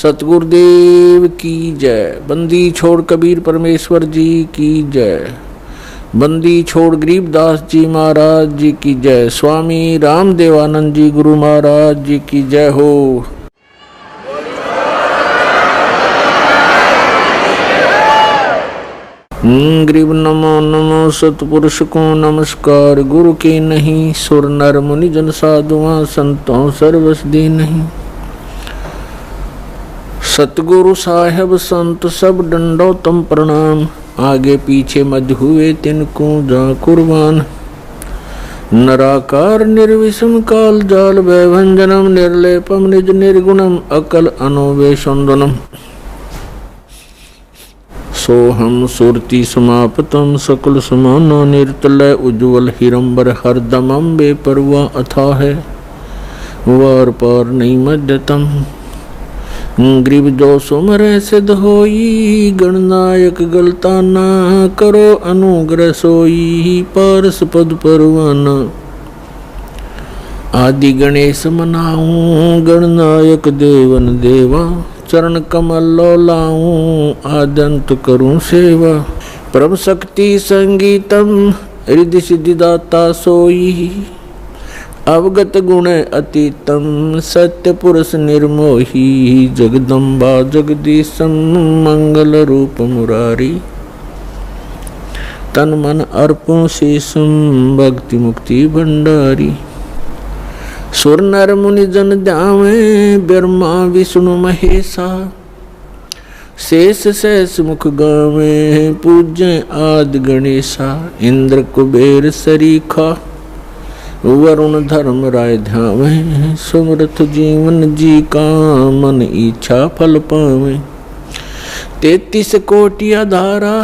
सतगुरुदेव की जय। बंदी छोड़ कबीर परमेश्वर जी की जय। बंदी छोड़ गरीबदास जी महाराज जी की जय। स्वामी रामदेवानंद जी गुरु महाराज जी की जय हो। गरीब नमो नमो सतपुरुष को नमस्कार। गुरु की नहीं सुर नर मुनि जन साधुआ संतों सर्वस दी नहीं। सतगुरु साहेब संत सब डंडो तम प्रणाम। आगे पीछे मध्य हुए तिनको जा कुर्बान। नराकार निर्विषम काल जाल वैभंजनम निर्लेपम निज निर्गुणम अकल अनोवेशंदनम। सोहम सुरति समापतम सकल समानो निर्तलय उज्ज्वल हिरंबर हरदमम बेपरवा अथा है वार पार नहीं मध्यतम। ग्रीब जो सुमर सिद्ध होई गणनायक गलता ना करो अनुग्रह सोई पारस पद परवाना। आदि गणेश मनाऊं गणनायक देवन देवा चरण कमल लो लाऊं आदंत करूं सेवा। परम शक्ति संगीतम हृदय सिद्धिदाता सोई अवगत गुण अतीतम सत्य पुरुष निर्मोही। जगदम्बा जगदीशम मंगल रूप मुरारी तन मन अर्पण शेषम भक्ति मुक्ति भंडारी। सुर नर मुनि जन ध्यावे ब्रह्मा विष्णु महेशा शेष शेष मुख गावे पूज्य आदि गणेशा। इंद्र कुबेर सरीखा वरुण धर्म राय ध्यावे सुमरथ जीवन जी का मन इच्छा फल पावे। 33 कोटि आधारा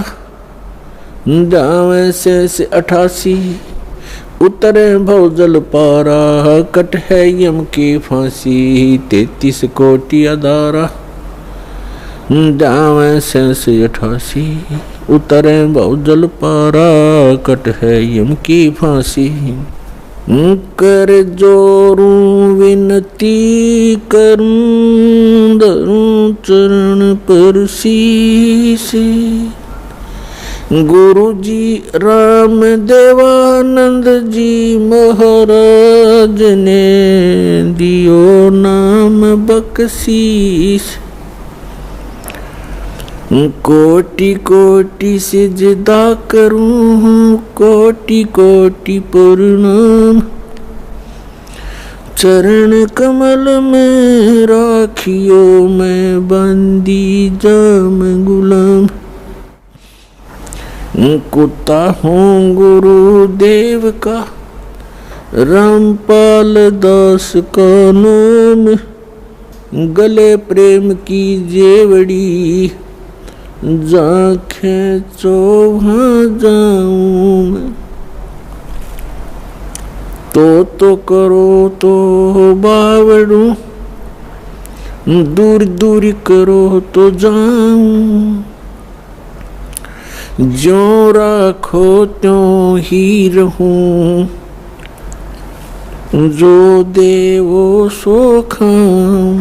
ध्यावे शेष 88 उतरे भवजल पारा कट है यम की फांसी। 33 कोटि आधारा ध्यावे शेष 88 उतरे भवजल पारा कट है यम की फांसी। कर जोरू विनती करूं धरूं चरण पर शीश। गुरु जी राम देवानंद जी महाराज ने दियो नाम बख्शीश। कोटि कोटि सिजदा करूं कोटि कोटि प्रणाम। चरण कमल में राखियो मैं बंदी जाम गुलाम। कुत्ता हूँ गुरुदेव का रामपाल दास का नाम। गले प्रेम की जेवड़ी जाखे चौहा जाऊं मैं। तो करो तो बावड़ू दूर दूर करो तो जाऊं। जो राखो त्यों ही रहूं जो देवो सो खाऊं।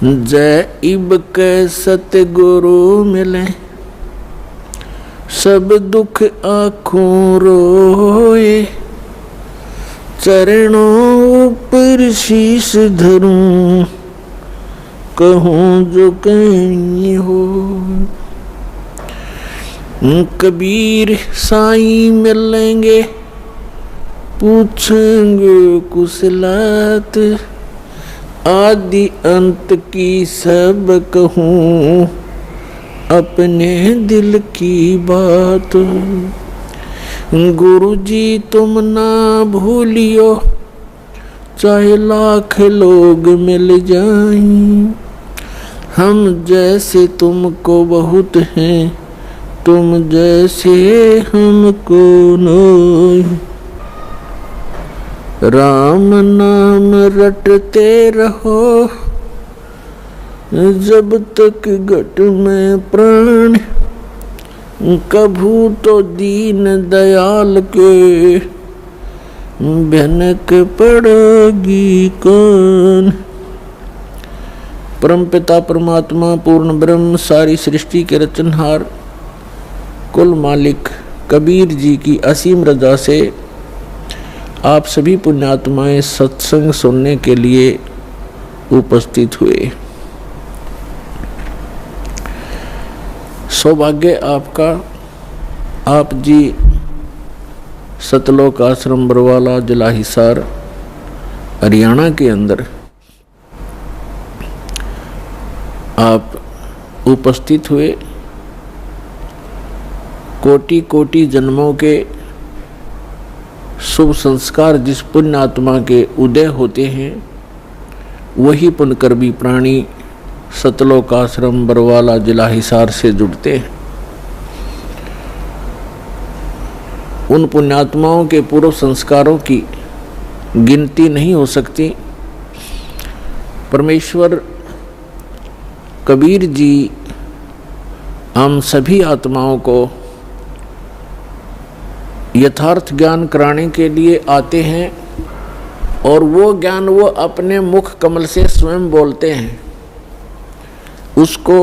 जय इब के सतगुरु मिले सब दुख आँखों रोए। चरणों पर शीश धरूं कहूँ जो कहीं हो। कबीर साईं मिलेंगे पूछेंगे कुशलात। आदि अंत की सब कहूँ अपने दिल की बात। गुरु जी तुम ना भूलियो चाहे लाख लोग मिल जाएं। हम जैसे तुमको बहुत हैं तुम जैसे हमको नहीं। राम नाम रटते रहो जब तक घट में प्राण। कभू तो दीन दयाल के भनक पड़ेगी कौन। परमपिता परमात्मा पूर्ण ब्रह्म सारी सृष्टि के रचनहार कुल मालिक कबीर जी की असीम रजा से आप सभी पुण्यात्माएं सत्संग सुनने के लिए उपस्थित हुए। सौभाग्य आपका, आप जी सतलोक आश्रम बरवाला जिला हिसार हरियाणा के अंदर आप उपस्थित हुए। कोटि कोटि जन्मों के शुभ संस्कार जिस पुण्य आत्मा के उदय होते हैं वही पुण्यकर्मी प्राणी सतलोक आश्रम बरवाला जिला हिसार से जुड़ते हैं। उन पुण्यात्माओं के पूर्व संस्कारों की गिनती नहीं हो सकती। परमेश्वर कबीर जी हम सभी आत्माओं को यथार्थ ज्ञान कराने के लिए आते हैं और वो ज्ञान वो अपने मुख कमल से स्वयं बोलते हैं। उसको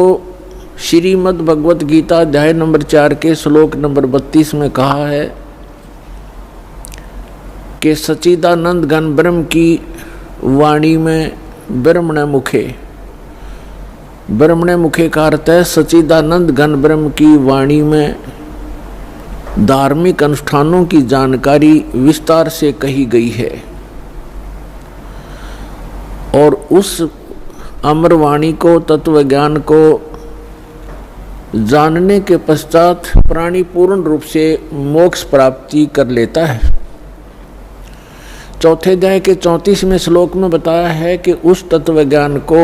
श्रीमद् भगवत गीता अध्याय नंबर 4 के श्लोक नंबर 32 में कहा है कि सच्चिदानंद घन ब्रह्म की वाणी में ब्रह्मण मुखे का अर्थ है सच्चिदानंद घन ब्रह्म की वाणी में धार्मिक अनुष्ठानों की जानकारी विस्तार से कही गई है और उस अमर वाणी को तत्व ज्ञान को जानने के पश्चात प्राणी पूर्ण रूप से मोक्ष प्राप्ति कर लेता है। चौथे अध्याय के 34वें श्लोक में बताया है कि उस तत्व ज्ञान को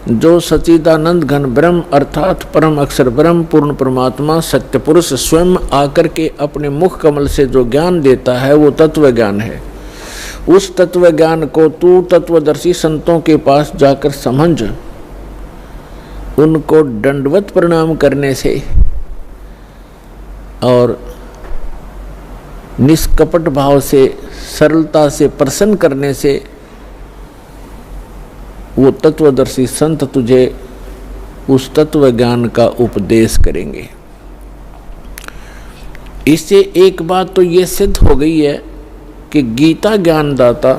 जो सच्चिदानंद घन ब्रह्म अर्थात परम अक्षर ब्रह्म पूर्ण परमात्मा सत्य पुरुष स्वयं आकर के अपने मुख कमल से जो ज्ञान देता है वो तत्व ज्ञान है। उस तत्व ज्ञान को तू तत्वदर्शी संतों के पास जाकर समझ, उनको दंडवत प्रणाम करने से और निष्कपट भाव से सरलता से प्रसन्न करने से वो तत्वदर्शी संत तुझे उस तत्व ज्ञान का उपदेश करेंगे। इससे एक बात तो ये सिद्ध हो गई है कि गीता ज्ञानदाता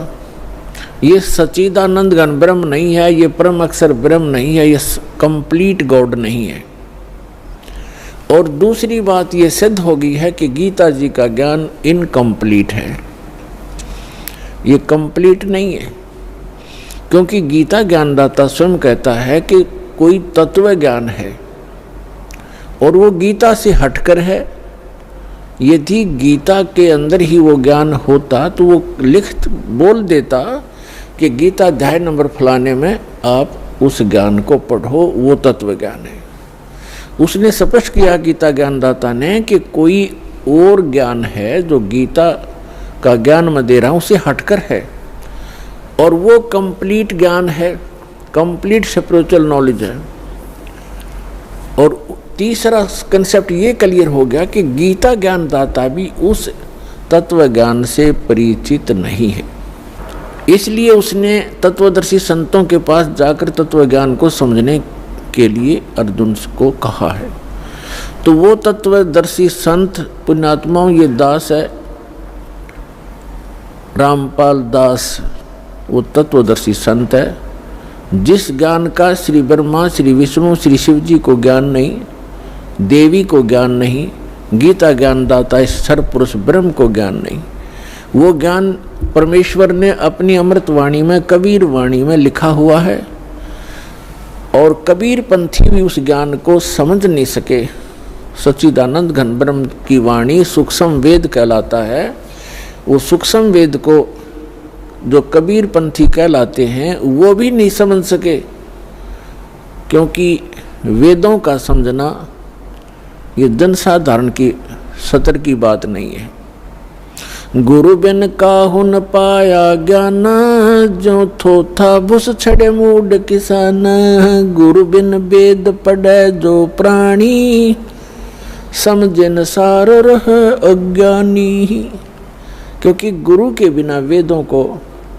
ये सच्चिदानंद घन ब्रह्म नहीं है, ये परम अक्षर ब्रह्म नहीं है, ये कंप्लीट गॉड नहीं है। और दूसरी बात ये सिद्ध हो गई है कि गीता जी का ज्ञान इनकम्प्लीट है, ये कंप्लीट नहीं है। क्योंकि गीता ज्ञानदाता स्वयं कहता है कि कोई तत्व ज्ञान है और वो गीता से हटकर है। यदि गीता के अंदर ही वो ज्ञान होता तो वो बोल देता कि गीता अध्याय नंबर फलाने में आप उस ज्ञान को पढ़ो, वो तत्व ज्ञान है। उसने स्पष्ट किया गीता ज्ञानदाता ने कि कोई और ज्ञान है जो गीता का ज्ञान मैं दे रहा हूँ उसे हटकर है और वो कंप्लीट ज्ञान है, कंप्लीट स्पिरिचुअल नॉलेज है। और तीसरा कंसेप्ट ये क्लियर हो गया कि गीता ज्ञानदाता भी उस तत्व ज्ञान से परिचित नहीं है, इसलिए उसने तत्वदर्शी संतों के पास जाकर तत्व ज्ञान को समझने के लिए अर्जुन को कहा है। तो वो तत्वदर्शी संत पुण्यात्माओं ये दास है रामपाल दास, वो तत्वदर्शी संत है जिस ज्ञान का श्री ब्रह्मा श्री विष्णु श्री शिव जी को ज्ञान नहीं, देवी को ज्ञान नहीं, गीता ज्ञानदाता इस सर्वपुरुष ब्रह्म को ज्ञान नहीं। वो ज्ञान परमेश्वर ने अपनी अमृत वाणी में कबीर वाणी में लिखा हुआ है और कबीर पंथी भी उस ज्ञान को समझ नहीं सके। सच्चिदानंद घन ब्रह्म की वाणी सूक्ष्म वेद कहलाता है। वो सूक्ष्म वेद को जो कबीर पंथी कहलाते हैं वो भी नहीं समझ सके, क्योंकि वेदों का समझना ये जनसाधारण की सतर की बात नहीं है। गुरु बिन काहू न पाया ज्ञान, जो थोथा भुस छड़े मूड किसान। गुरु बिन वेद पढ़े जो प्राणी, समझे न सार रह अज्ञानी। क्योंकि गुरु के बिना वेदों को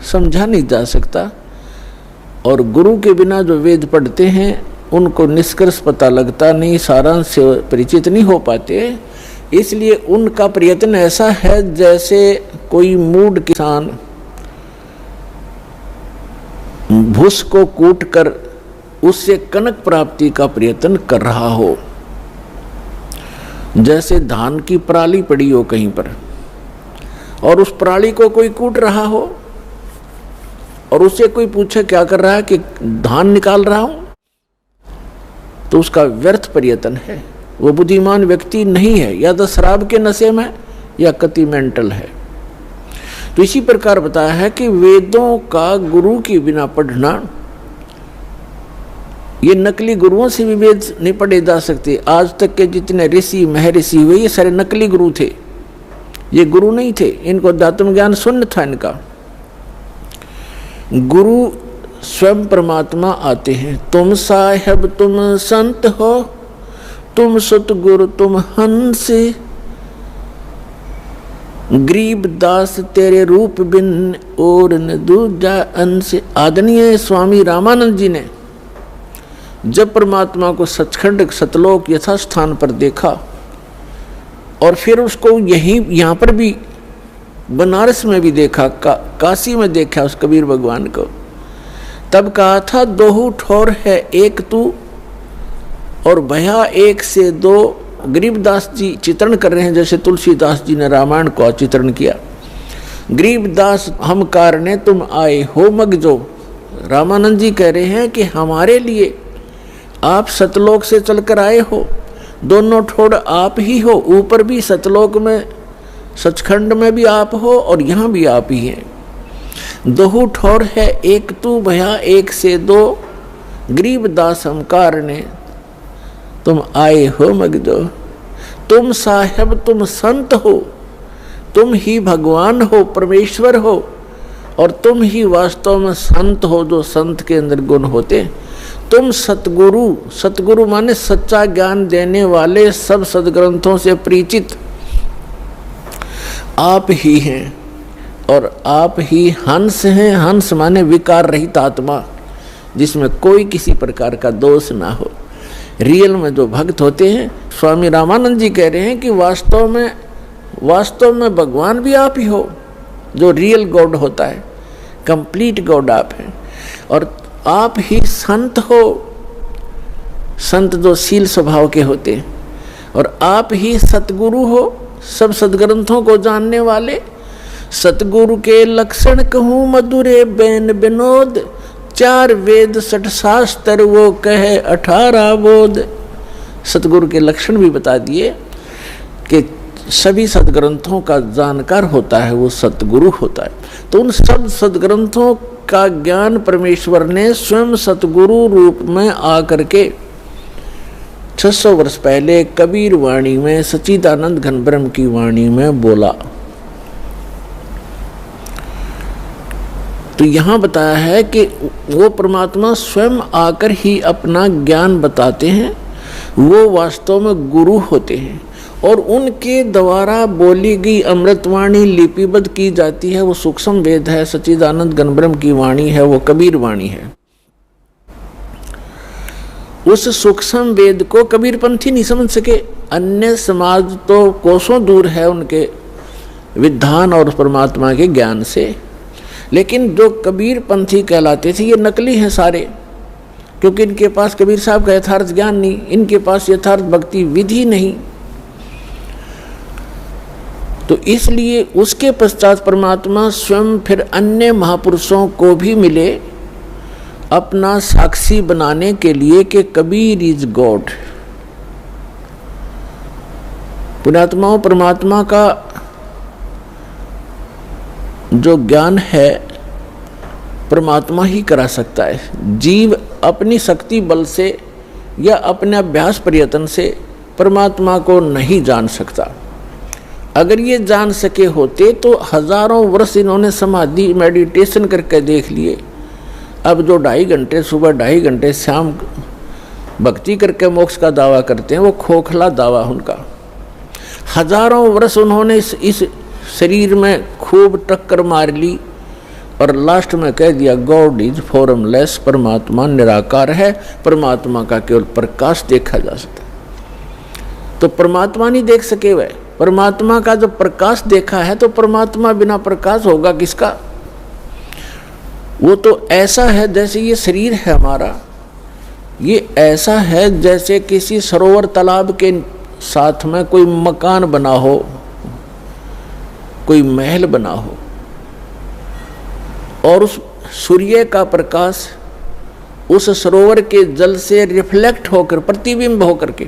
समझा नहीं जा सकता और गुरु के बिना जो वेद पढ़ते हैं उनको निष्कर्ष पता लगता नहीं, सारांश से परिचित नहीं हो पाते। इसलिए उनका प्रयत्न ऐसा है जैसे कोई मूढ़ किसान भूस को कूट कर उससे कनक प्राप्ति का प्रयत्न कर रहा हो। जैसे धान की पराली पड़ी हो कहीं पर और उस पराली को कोई कूट रहा हो और उससे कोई पूछे क्या कर रहा है, कि धान निकाल रहा हूं, तो उसका व्यर्थ प्रयत्न है। वो बुद्धिमान व्यक्ति नहीं है, या तो शराब के नशे में या कति मेंटल है। तो इसी प्रकार बताया है कि वेदों का गुरु के बिना पढ़ना, ये नकली गुरुओं से भी वेद नहीं पढ़े जा सकते। आज तक के जितने ऋषि महर्षि हुए ये सारे नकली गुरु थे, ये गुरु नहीं थे। इनको अध्यात्म ज्ञान शून्य था इनका। गुरु स्वयं परमात्मा आते हैं। तुम साहेब तुम संत हो, तुम सतगुरु तुम हंस, गरीब दास तेरे रूप बिन और न दूजा अंश। आदरणीय स्वामी रामानंद जी ने जब परमात्मा को सचखंड सतलोक यथास्थान पर देखा और फिर उसको यहाँ पर भी बनारस में भी देखा, काशी में देखा उस कबीर भगवान को, तब कहा था दोहू ठोर है एक तू और भया एक से दो। गरीबदास जी चित्रण कर रहे हैं जैसे तुलसीदास जी ने रामायण को चित्रण किया। गरीबदास हम कारणे तुम आए हो मगजो। रामानंद जी कह रहे हैं कि हमारे लिए आप सतलोक से चलकर आए हो, दोनों ठोड़ आप ही हो, ऊपर भी सतलोक में सचखंड में भी आप हो और यहाँ भी आप ही हैं। दोहू ठोर है एक तू भया एक से दो, गरीबदास हम कारणे तुम आए हो मगजो। तुम साहेब तुम संत हो, तुम ही भगवान हो, परमेश्वर हो, और तुम ही वास्तव में संत हो जो संत के अंदर गुण होते। तुम सतगुरु, सतगुरु माने सच्चा ज्ञान देने वाले, सब सदग्रंथों से परिचित आप ही हैं और आप ही हंस हैं। हंस माने विकार रहित आत्मा जिसमें कोई किसी प्रकार का दोष ना हो। रियल में जो भक्त होते हैं, स्वामी रामानंद जी कह रहे हैं कि वास्तव में भगवान भी आप ही हो, जो रियल गॉड होता है, कंप्लीट गॉड आप हैं। और आप ही संत हो, संत जो शील स्वभाव के होते हैं, और आप ही सतगुरु हो, सब सदग्रंथों को जानने वाले। सतगुरु के लक्षण कहूँ मधुरे बैन विनोद, चार वेद सठ शास्त्र वो कहे 18 बोध। सतगुरु के लक्षण भी बता दिए कि सभी सदग्रंथों का जानकार होता है वो सतगुरु होता है। तो उन सब सदग्रंथों का ज्ञान परमेश्वर ने स्वयं सतगुरु रूप में आकर के 600 वर्ष पहले कबीर वाणी में, सच्चिदानंद घन ब्रह्म की वाणी में बोला। तो यहाँ बताया है कि वो परमात्मा स्वयं आकर ही अपना ज्ञान बताते हैं, वो वास्तव में गुरु होते हैं और उनके द्वारा बोली गई अमृतवाणी लिपिबद्ध की जाती है। वो सूक्ष्म वेद है, सच्चिदानंद घन ब्रह्म की वाणी है, वो कबीर वाणी है। उस सूक्ष्म वेद को कबीरपंथी नहीं समझ सके। अन्य समाज तो कोसों दूर है उनके विधान और परमात्मा के ज्ञान से, लेकिन जो कबीरपंथी कहलाते थे ये नकली हैं सारे, क्योंकि इनके पास कबीर साहब का यथार्थ ज्ञान नहीं, इनके पास यथार्थ भक्ति विधि नहीं। तो इसलिए उसके पश्चात परमात्मा स्वयं फिर अन्य महापुरुषों को भी मिले अपना साक्षी बनाने के लिए कि कबीर इज गॉड। पुण्यात्माओं, परमात्मा का जो ज्ञान है परमात्मा ही करा सकता है। जीव अपनी शक्ति बल से या अपने अभ्यास प्रयत्न से परमात्मा को नहीं जान सकता। अगर ये जान सके होते तो हजारों वर्ष इन्होंने समाधि मेडिटेशन करके देख लिए। अब जो 2.5 घंटे सुबह 2.5 घंटे शाम भक्ति करके मोक्ष का दावा करते हैं वो खोखला दावा उनका। हजारों वर्ष उन्होंने इस शरीर में खूब टक्कर मार ली, और लास्ट में कह दिया गॉड इज फॉर्मलेस, परमात्मा निराकार है, परमात्मा का केवल प्रकाश देखा जा सकता है। तो परमात्मा नहीं देख सके वह, परमात्मा का जो प्रकाश देखा है तो परमात्मा बिना प्रकाश होगा किसका? वो तो ऐसा है जैसे ये शरीर है हमारा, ये ऐसा है जैसे किसी सरोवर तालाब के साथ में कोई मकान बना हो, कोई महल बना हो, और उस सूर्य का प्रकाश उस सरोवर के जल से रिफ्लेक्ट होकर, प्रतिबिंब होकर के,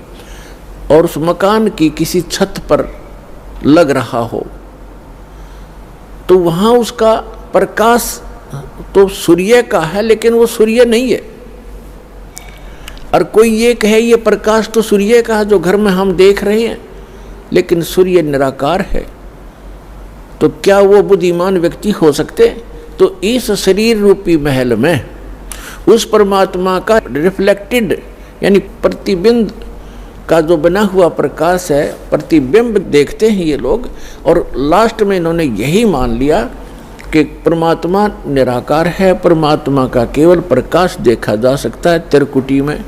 और उस मकान की किसी छत पर लग रहा हो, तो वहां उसका प्रकाश तो सूर्य का है, लेकिन वो सूर्य नहीं है। और कोई ये कहे ये प्रकाश तो सूर्य का है जो घर में हम देख रहे हैं, लेकिन सूर्य निराकार है, तो क्या वो बुद्धिमान व्यक्ति हो सकते? तो इस शरीर रूपी महल में उस परमात्मा का रिफ्लेक्टेड यानी प्रतिबिंब का जो बना हुआ प्रकाश है, प्रतिबिंब देखते हैं ये लोग, और लास्ट में इन्होंने यही मान लिया कि परमात्मा निराकार है, परमात्मा का केवल प्रकाश देखा जा सकता है त्रिकुटी में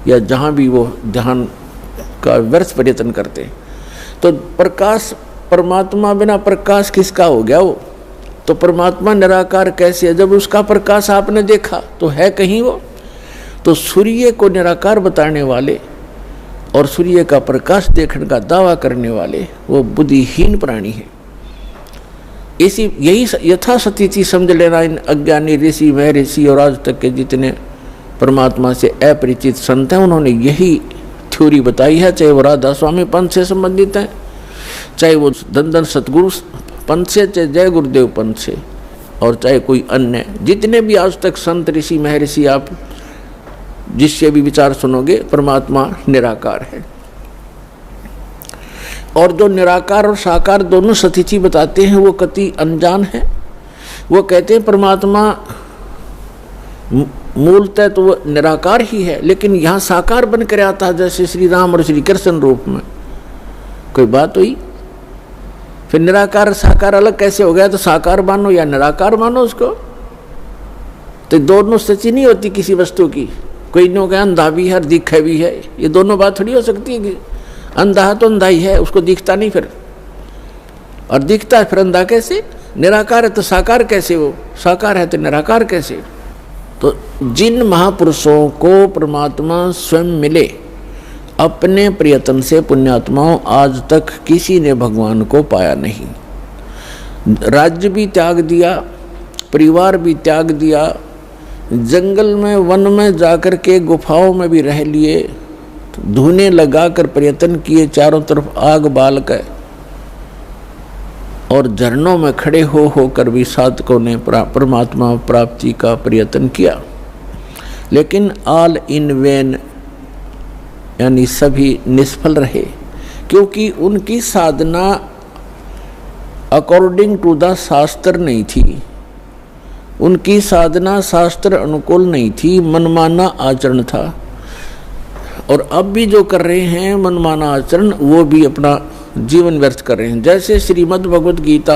या जहाँ भी वो ध्यान का व्यर्थ प्रयत्न करते हैं। तो प्रकाश, परमात्मा बिना प्रकाश किसका हो गया वो? तो परमात्मा निराकार कैसे है? जब उसका प्रकाश आपने देखा तो है कहीं वो? तो सूर्य को निराकार बताने वाले और सूर्य का प्रकाश देखने का दावा करने वाले वो बुद्धिहीन प्राणी है। इसी यही यथास्थिति समझ लेना इन अज्ञानी ऋषि, महर्षि और आज तक के जितने परमात्मा से अपरिचित संत हैं, उन्होंने यही थ्योरी बताई है, चाहे वो राधा स्वामी पंथ से संबंधित है, चाहे वो दंदन सतगुरु पंथ से, चाहे जय गुरुदेव पंथ से, और चाहे कोई अन्य जितने भी आज तक संत ऋषि महर्षि आप जिससे भी विचार सुनोगे, परमात्मा निराकार है। और जो निराकार और साकार दोनों स्थिति बताते हैं वो कति अनजान है। वो कहते हैं परमात्मा मूलतः तो वो निराकार ही है, लेकिन यहाँ साकार बन कर आता है, जैसे श्री राम और श्री कृष्ण रूप में। कोई बात हुई? फिर निराकार साकार अलग कैसे हो गया? तो साकार मानो या निराकार मानो उसको, तो दोनों स्थिति नहीं होती किसी वस्तु की। कोई नो क्या अंधा भी है और दिखे भी है, ये दोनों बात थोड़ी हो सकती है कि अंधा है तो अंधा ही है, उसको दिखता नहीं फिर, और दिखता है फिर अंधा कैसे? निराकार है तो साकार कैसे? वो साकार है तो निराकार कैसे? तो जिन महापुरुषों को परमात्मा स्वयं मिले अपने प्रयत्न से, पुण्यात्माओं, आज तक किसी ने भगवान को पाया नहीं। राज्य भी त्याग दिया, परिवार भी त्याग दिया, जंगल में वन में जाकर के गुफाओं में भी रह लिए, धुने लगाकर प्रयत्न किए, चारों तरफ आग बाल कर, और झरनों में खड़े होकर भी साधकों ने परमात्मा प्राप्ति का प्रयत्न किया, लेकिन ऑल इन वेन यानी सभी निष्फल रहे, क्योंकि उनकी साधना अकॉर्डिंग टू द शास्त्र नहीं थी, उनकी साधना शास्त्र अनुकूल नहीं थी, मनमाना आचरण था। और अब भी जो कर रहे हैं मनमाना आचरण, वो भी अपना जीवन व्यर्थ कर रहे हैं। जैसे श्रीमद् भगवद गीता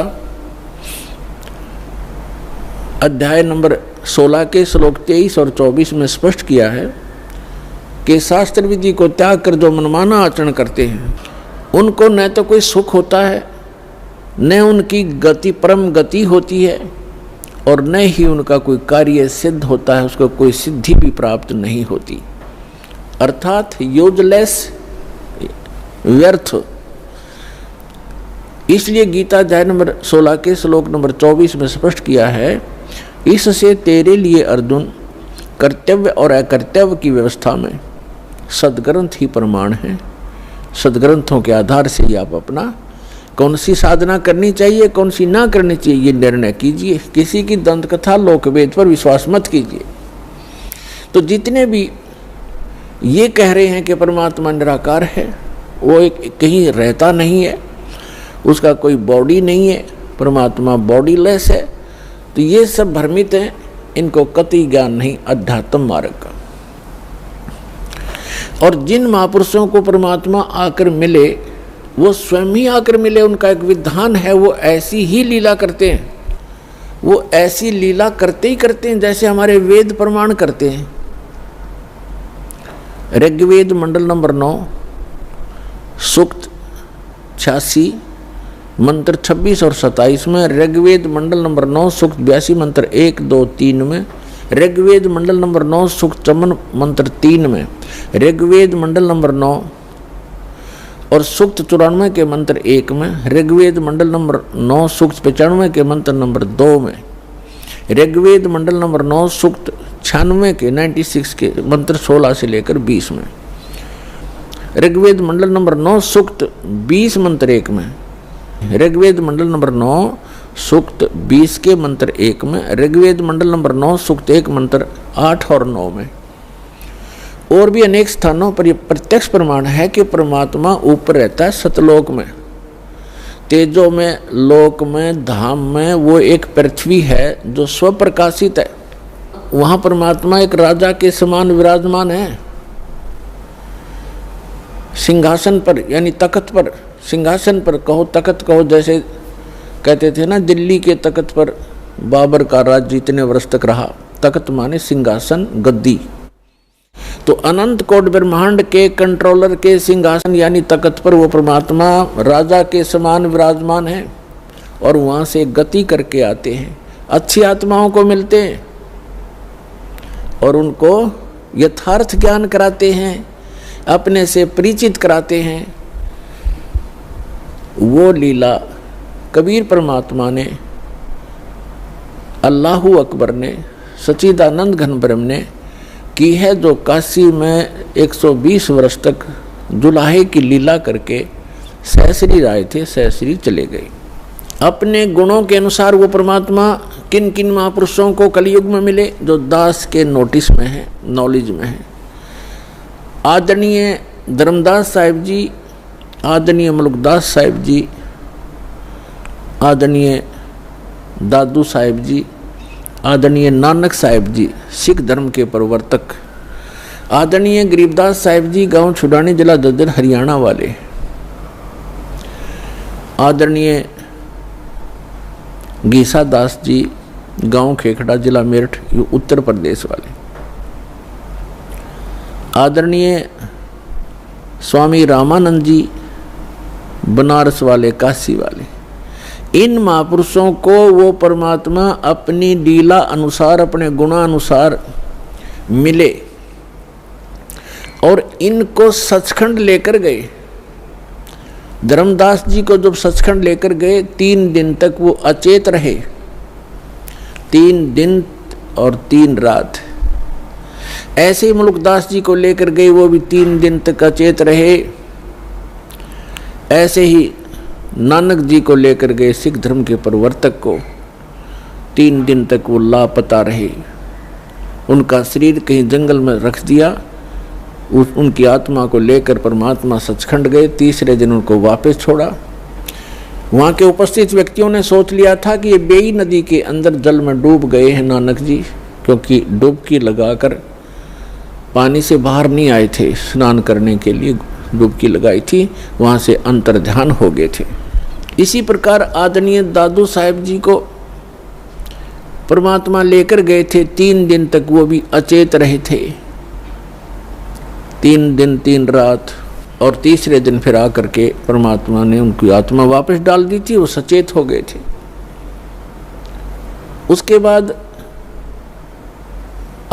अध्याय नंबर 16 के श्लोक 23 और 24 में स्पष्ट किया है कि शास्त्र विधि को त्याग कर जो मनमाना आचरण करते हैं उनको न तो कोई सुख होता है, न उनकी गति परम गति होती है, और न ही उनका कोई कार्य सिद्ध होता है, उसको कोई सिद्धि भी प्राप्त नहीं होती, अर्थात यूजलेस, व्यर्थ। इसलिए गीता अध्याय नंबर 16 के श्लोक नंबर 24 में स्पष्ट किया है, इससे तेरे लिए अर्जुन कर्तव्य और अकर्तव्य की व्यवस्था में सदग्रंथ ही प्रमाण है। सदग्रंथों के आधार से ही आप अपना कौन सी साधना करनी चाहिए, कौन सी ना करनी चाहिए, ये निर्णय कीजिए। किसी की दंत कथा लोकवेद पर विश्वास मत कीजिए। तो जितने भी ये कह रहे हैं कि परमात्मा निराकार है, वो एक कहीं रहता नहीं है, उसका कोई बॉडी नहीं है, परमात्मा बॉडीलेस है, तो ये सब भ्रमित हैं, इनको कतई ज्ञान नहीं अध्यात्म मार्ग का। और जिन महापुरुषों को परमात्मा आकर मिले वो स्वयं ही आकर मिले, उनका एक विधान है, वो ऐसी ही लीला करते हैं। वो ऐसी लीला करते ही करते हैं जैसे हमारे वेद प्रमाण करते हैं। ऋग्वेद मंडल नंबर 9 सूक्त 86 मंत्र 26 और 27 में, ऋग्वेद मंडल नंबर 9 सूक्त 82 मंत्र 1, 2, 3 में, ऋग्वेद मंडल नंबर 9 सूक्त 54 मंत्र 3 में, ऋग्वेद मंडल नंबर 9 और सूक्त 94 के मंत्र 1 में, ऋग्वेद मंडल नंबर 9 सूक्त 95 के मंत्र नंबर 2 में, ऋग्वेद मंडल नंबर 9 सूक्त 96 के 96 के मंत्र 16 से लेकर 20 में, ऋग्वेद मंडल नंबर 9 सूक्त 20 मंत्र 1 में, ऋग्वेद मंडल नंबर 9 सूक्त 20 के मंत्र 1 में, ऋग्वेद मंडल नंबर 9 सूक्त 1 मंत्र 8 और 9 में। और भी अनेक स्थानों पर यह प्रत्यक्ष प्रमाण है कि परमात्मा ऊपर रहता है सतलोक में, तेजो में, लोक में, धाम में। वो एक पृथ्वी है जो स्वप्रकाशित है। वहां परमात्मा एक राजा के समान विराजमान है, सिंहासन पर, यानी तख्त पर। सिंहासन पर कहो, तख्त कहो, जैसे कहते थे ना दिल्ली के तख्त पर बाबर का राज्य इतने वर्ष तक रहा। तख्त माने सिंहासन, गद्दी। तो अनंत कोट ब्रह्मांड के कंट्रोलर के सिंहासन यानी तख्त पर वो परमात्मा राजा के समान विराजमान है और वहां से गति करके आते हैं, अच्छी आत्माओं को मिलते हैं और उनको यथार्थ ज्ञान कराते हैं, अपने से परिचित कराते हैं। वो लीला कबीर परमात्मा ने, अल्लाहु अकबर ने, सच्चिदानंद घन ब्रह्म ने की है, जो काशी में 120 वर्ष तक जुलाहे की लीला करके सहस्री आए थे, सहस्री चले गए। अपने गुणों के अनुसार वो परमात्मा किन किन महापुरुषों को कलयुग में मिले, जो दास के नोटिस में है, नॉलेज में है। आदरणीय धर्मदास साहिब जी, आदरणीय मुल्कदास साहिब जी, आदरणीय दादू साहिब जी, आदरणीय नानक साहिब जी सिख धर्म के प्रवर्तक, आदरणीय गरीबदास साहिब जी गांव छुड़ानी जिला ददर हरियाणा वाले, आदरणीय गीसा दास जी गांव खेखड़ा जिला मेरठ उत्तर प्रदेश वाले, आदरणीय स्वामी रामानंद जी बनारस वाले, काशी वाले। इन महापुरुषों को वो परमात्मा अपनी लीला अनुसार, अपने गुणानुसार मिले और इनको सचखंड लेकर गए। धर्मदास जी को जब सचखंड लेकर गए, 3 दिन तक वो अचेत रहे, 3 दिन और 3 रात। ऐसे ही मुल्कदास जी को लेकर गए, वो भी 3 दिन तक अचेत रहे। ऐसे ही नानक जी को लेकर गए, सिख धर्म के प्रवर्तक को, 3 दिन तक वो लापता रहे। उनका शरीर कहीं जंगल में रख दिया, उनकी आत्मा को लेकर परमात्मा सचखंड गए। तीसरे दिन उनको वापस छोड़ा। वहाँ के उपस्थित व्यक्तियों ने सोच लिया था कि ये बेई नदी के अंदर जल में डूब गए हैं नानक जी, क्योंकि डुबकी लगाकर पानी से बाहर नहीं आए थे, स्नान करने के लिए डुबकी लगाई थी, वहाँ से अंतर्ध्यान हो गए थे। इसी प्रकार आदरणीय दादू साहिब जी को परमात्मा लेकर गए थे, 3 दिन तक वो भी अचेत रहे थे, 3 दिन 3 रात। और तीसरे दिन फिर आकर के परमात्मा ने उनकी आत्मा वापस डाल दी थी, वो सचेत हो गए थे। उसके बाद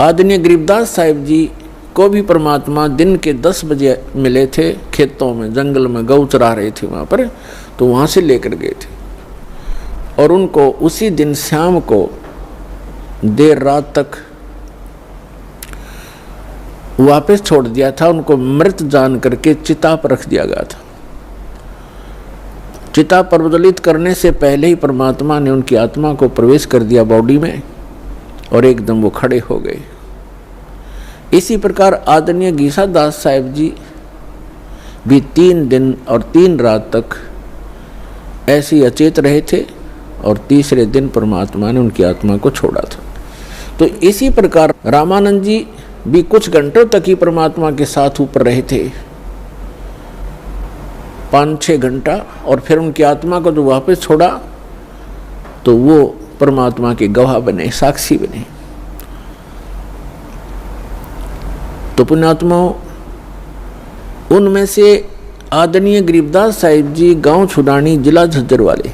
आदरणीय गरीबदास साहिब जी को भी परमात्मा दिन के 10 बजे मिले थे, खेतों में, जंगल में गौ चरा रहे थे वहाँ पर, तो वहाँ से लेकर गए थे और उनको उसी दिन शाम को देर रात तक वापस छोड़ दिया था। उनको मृत जान करके चिता पर रख दिया गया था। चिता प्रज्वलित करने से पहले ही परमात्मा ने उनकी आत्मा को प्रवेश कर दिया बॉडी में और एकदम वो खड़े हो गए। इसी प्रकार आदरणीय गीसा दास साहिब जी भी 3 दिन और 3 रात तक ऐसे ही अचेत रहे थे और तीसरे दिन परमात्मा ने उनकी आत्मा को छोड़ा था। तो इसी प्रकार रामानंद जी भी कुछ घंटों तक ही परमात्मा के साथ ऊपर रहे थे, 5-6 घंटा, और फिर उनकी आत्मा को जो वापस छोड़ा तो वो परमात्मा के गवाह बने, साक्षी बने। तो पुण्यात्माओं, उनमें से आदरणीय गरीबदास साहिब जी, गांव छुडानी, जिला झज्जर वाले,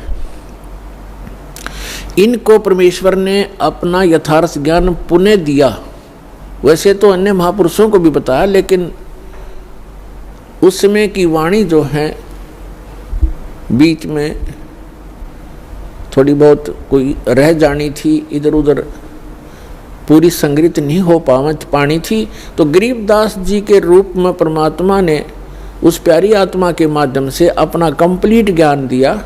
इनको परमेश्वर ने अपना यथार्थ ज्ञान पुनः दिया। वैसे तो अन्य महापुरुषों को भी बताया, लेकिन उस समय की वाणी जो है बीच में थोड़ी बहुत कोई रह जानी थी, इधर उधर पूरी संग्रहित नहीं हो पानी थी। तो गरीबदास जी के रूप में परमात्मा ने उस प्यारी आत्मा के माध्यम से अपना कंप्लीट ज्ञान दिया।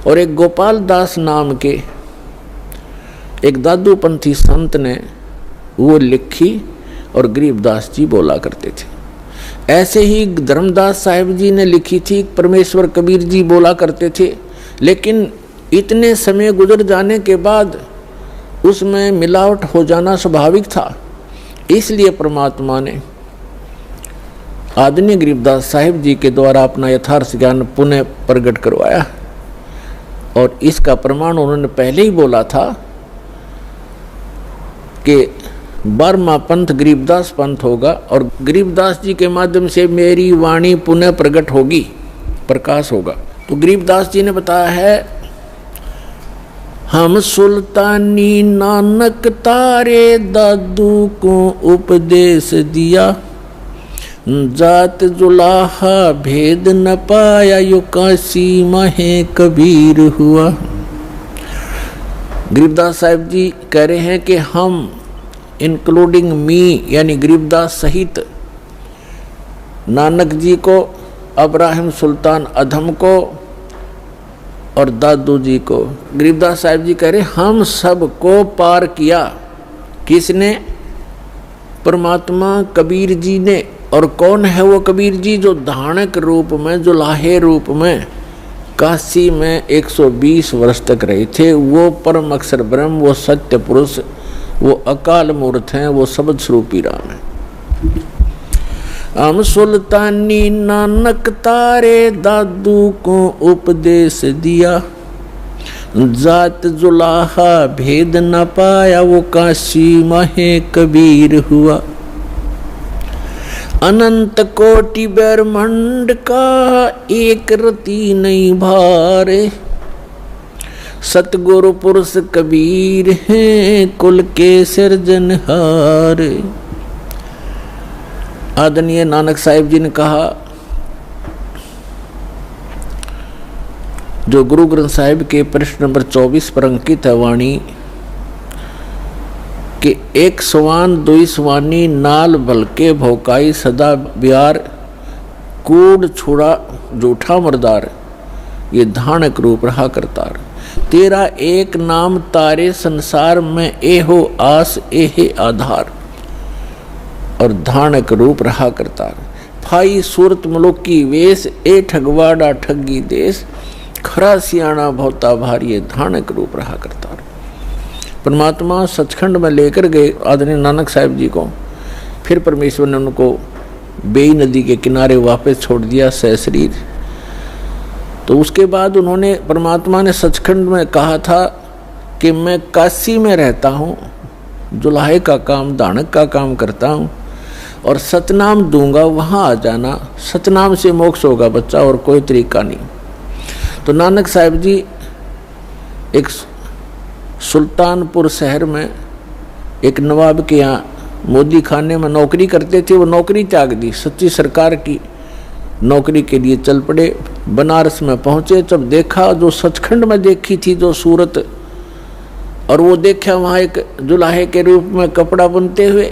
और एक गोपाल दास नाम के एक दादूपंथी संत ने वो लिखी और गरीबदास जी बोला करते थे। ऐसे ही धर्मदास साहिब जी ने लिखी थी, परमेश्वर कबीर जी बोला करते थे। लेकिन इतने समय गुजर जाने के बाद उसमें मिलावट हो जाना स्वाभाविक था, इसलिए परमात्मा ने आदरणीय गरीबदास साहिब जी के द्वारा अपना यथार्थ ज्ञान पुनः प्रकट करवाया। और इसका प्रमाण उन्होंने पहले ही बोला था कि 12वां पंथ गरीबदास पंथ होगा और गरीबदास जी के माध्यम से मेरी वाणी पुनः प्रकट होगी, प्रकाश होगा। तो गरीबदास जी ने बताया है, हम सुल्तानी नानक तारे दादू को उपदेश दिया, जात जुलाहा भेद न पाया, यो काशी महे कबीर हुआ। गरीबदास साहिब जी कह रहे हैं कि हम इंक्लूडिंग मी यानी गरीबदास सहित नानक जी को, अब्राहिम सुल्तान अधम को और दादू जी को, गरीबदास साहिब जी कह रहे हम सब को पार किया। किसने? परमात्मा कबीर जी ने। और कौन है वो कबीर जी? जो धानक रूप में, जो लाहे रूप में काशी में 120 वर्ष तक रहे थे। वो परम अक्षर ब्रह्म, वो सत्य पुरुष, वो अकाल मूर्त हैं, वो शब्द स्वरूपी राम है। हम सुल्तानी नानक तारे दादू को उपदेश दिया, जात जुलाहा भेद न पाया, वो काशी महे कबीर हुआ। अनंत कोटि ब्रह्मांड का एक रति नहीं भारे, सतगुरु पुरुष कबीर हैं कुल के सिरजनहार। आदरणीय नानक साहिब जी ने कहा, जो गुरु ग्रंथ साहिब के पृष्ठ नंबर 24 पर अंकित है वाणी कि एक सवान दुई सवानी नाल भलके भौकाई, सदा ब्यार कूड़ छुड़ा झूठा मरदार, ये धानक रूप रहा करतार। तेरा एक नाम तारे संसार में, एहो आस एहे आधार। और धानक रूप रहा करतार। फाई सूरत मुलुक की वेश, ए ठगवाड़ा ठगी देश, खरा सियाणा भौता भारी, धानक रूप रहा करतार। परमात्मा सचखंड में लेकर गए आदरणीय नानक साहिब जी को। फिर परमेश्वर ने उनको बेई नदी के किनारे वापस छोड़ दिया सशरीर। तो उसके बाद उन्होंने, परमात्मा ने सचखंड में कहा था कि मैं काशी में रहता हूँ, जुलाहे का काम, दानक का काम करता हूँ और सतनाम दूंगा, वहाँ आ जाना, सतनाम से मोक्ष होगा बच्चा, और कोई तरीका नहीं। तो नानक साहिब जी एक सुल्तानपुर शहर में एक नवाब के यहाँ मोदी खाने में नौकरी करते थे। वो नौकरी त्याग दी, सच्ची सरकार की नौकरी के लिए चल पड़े। बनारस में पहुँचे, जब देखा जो सचखंड में देखी थी जो सूरत, और वो देखा वहाँ एक जुलाहे के रूप में कपड़ा बुनते हुए,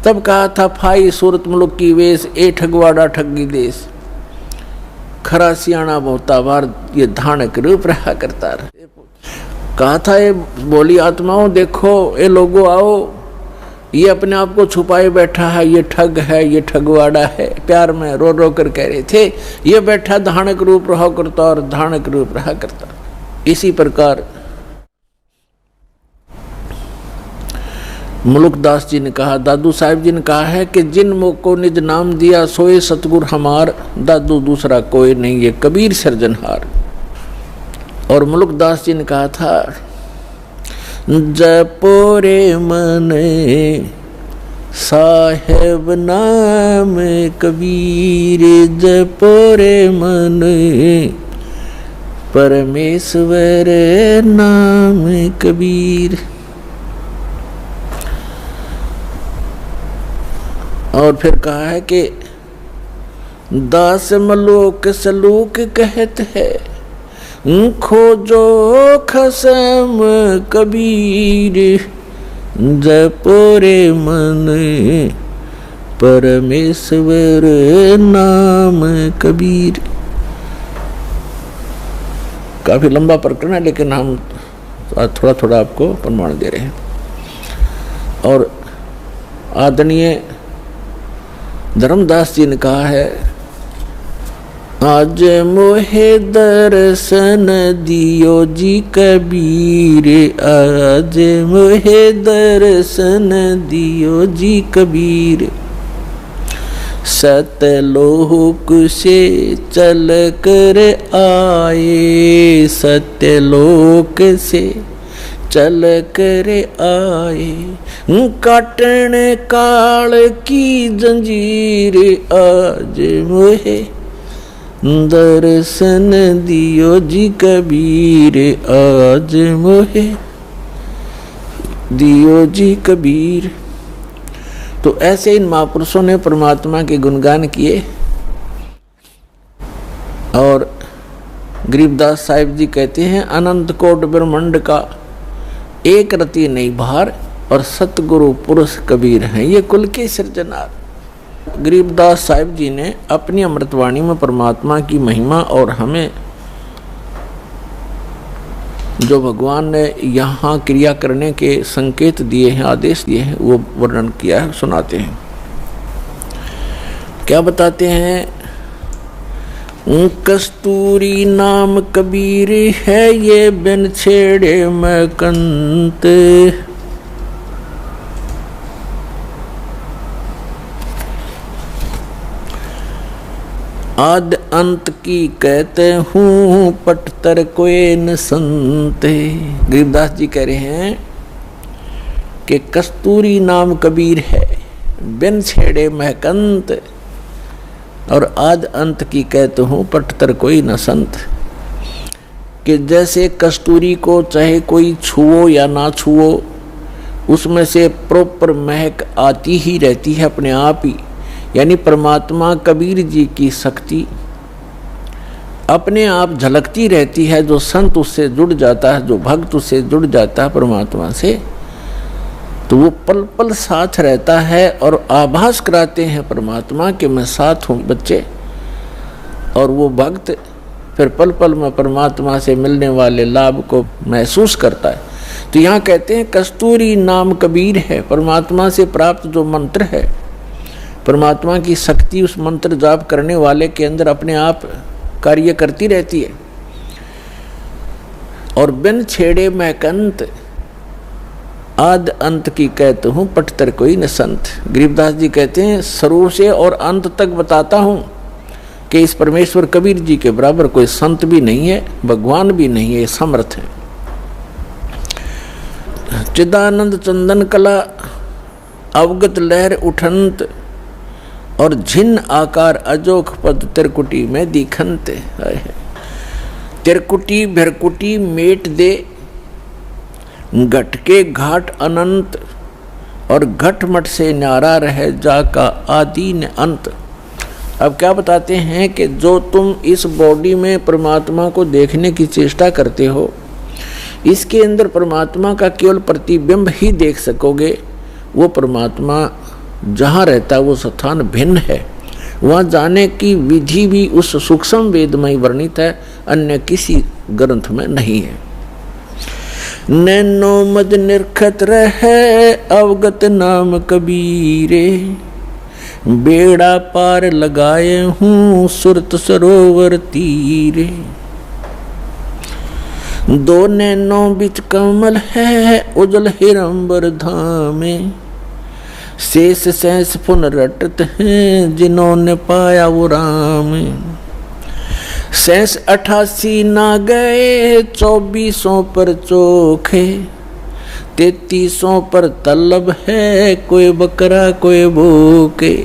तब कहा था फाई सूरत मुल्क की वेश, ए ठगवाड़ा ठगी देश, खरा सियाणा बहुता बार, ये धानक रूप रहा करता रहा। कहा था ये बोली आत्माओं, देखो ये लोगों आओ, ये अपने आप को छुपाए बैठा है, ये ठग है, ये ठगवाड़ा है। प्यार में रो रो कर कह रहे थे, ये बैठा धानक रूप रहा करता और धानक रूप रहा करता। इसी प्रकार मुलुकदास जी ने कहा, दादू साहिब जी ने कहा है कि जिन को निज नाम दिया सोए सतगुर हमार, दादू दूसरा कोई नहीं, ये कबीर सिरजनहार। और मुलुकदास जी ने कहा था जपो रे मन साहेब नाम कबीर, जपो रे मन परमेश्वर नाम कबीर। और फिर कहा है कि दास मलोक सलूक कहत है, खोजो खसम कबीर, जपो रे मन परमेश्वर नाम कबीर। काफी लंबा प्रकरण है, लेकिन हम थोड़ा थोड़ा आपको प्रमाण दे रहे हैं। और आदरणीय धर्मदास जी ने कहा है, आज मोहे दर्शन दियो जी कबीर, आज मोहे दर्शन दियो जी कबीर, सतलोक से चल कर आए, सतलोक से चल कर आए, काटन काल की जंजीर, आज मोहे दर्शन दियो जी कबीर, आज मोहे दियो जी कबीर। तो ऐसे इन महापुरुषों ने परमात्मा के गुणगान किए। और गरीबदास साहिब जी कहते हैं, अनंत कोट ब्रह्मांड का एक रति नहीं भार, और सतगुरु पुरुष कबीर हैं ये कुल के सृजनहार। गरीबदास साहिब जी ने अपनी अमृतवाणी में परमात्मा की महिमा और हमें जो भगवान ने यहाँ क्रिया करने के संकेत दिए हैं, आदेश दिए हैं, वो वर्णन किया है, सुनाते हैं। क्या बताते हैं? कस्तूरी नाम कबीर है ये बिन छेड़े मैं कंत, आद अंत की कहते हूँ पटतर कोई न संत। गरीबदास जी कह रहे हैं कि कस्तूरी नाम कबीर है बिन छेड़े महकंत, और आद अंत की कहते हूँ पटतर कोई न संत। कि जैसे कस्तूरी को चाहे कोई छुओ या ना छुओ, उसमें से प्रॉपर महक आती ही रहती है अपने आप ही। यानी परमात्मा कबीर जी की शक्ति अपने आप झलकती रहती है। जो संत उससे जुड़ जाता है, जो भक्त उससे जुड़ जाता है परमात्मा से, तो वो पल पल साथ रहता है और आभास कराते हैं परमात्मा कि मैं साथ हूँ बच्चे। और वो भक्त फिर पल पल में परमात्मा से मिलने वाले लाभ को महसूस करता है। तो यहाँ कहते हैं कस्तूरी नाम कबीर है, परमात्मा से प्राप्त जो मंत्र है, परमात्मा की शक्ति उस मंत्र जाप करने वाले के अंदर अपने आप कार्य करती रहती है। और बिन छेड़े महकंत, आद अंत की कहते हूँ पटतर कोई न संत। गरीबदास जी कहते हैं शुरू से और अंत तक बताता हूँ कि इस परमेश्वर कबीर जी के बराबर कोई संत भी नहीं है, भगवान भी नहीं है, समर्थ है। चिदानंद चंदन कला अवगत लहर उठंत, और झिन्न आकार अजोख पद तिरकुटी में दिखंत। तिरकुटी भिरकुटी मेट दे, घट के घाट अनंत, और घट मट से न्यारा रहे जाका आदि न अंत। अब क्या बताते हैं कि जो तुम इस बॉडी में परमात्मा को देखने की चेष्टा करते हो, इसके अंदर परमात्मा का केवल प्रतिबिंब ही देख सकोगे। वो परमात्मा जहाँ रहता है वो स्थान भिन्न है, वहाँ जाने की विधि भी उस सूक्ष्म वेद में ही वर्णित है, अन्य किसी ग्रंथ में नहीं है। नैनो मद निरखत रहे अवगत नाम कबीरे, बेड़ा पार लगाए हूँ सुरत सरोवर तीरे। दो नैनों बिच कमल है उजल हिरंबर धामे, शेष सहस पुन रटत हैं जिन्होंने पाया वो राम। शेष 88 ना गए 2400 पर चोखे, 3300 पर तलब है, कोई बकरा कोई भूखे।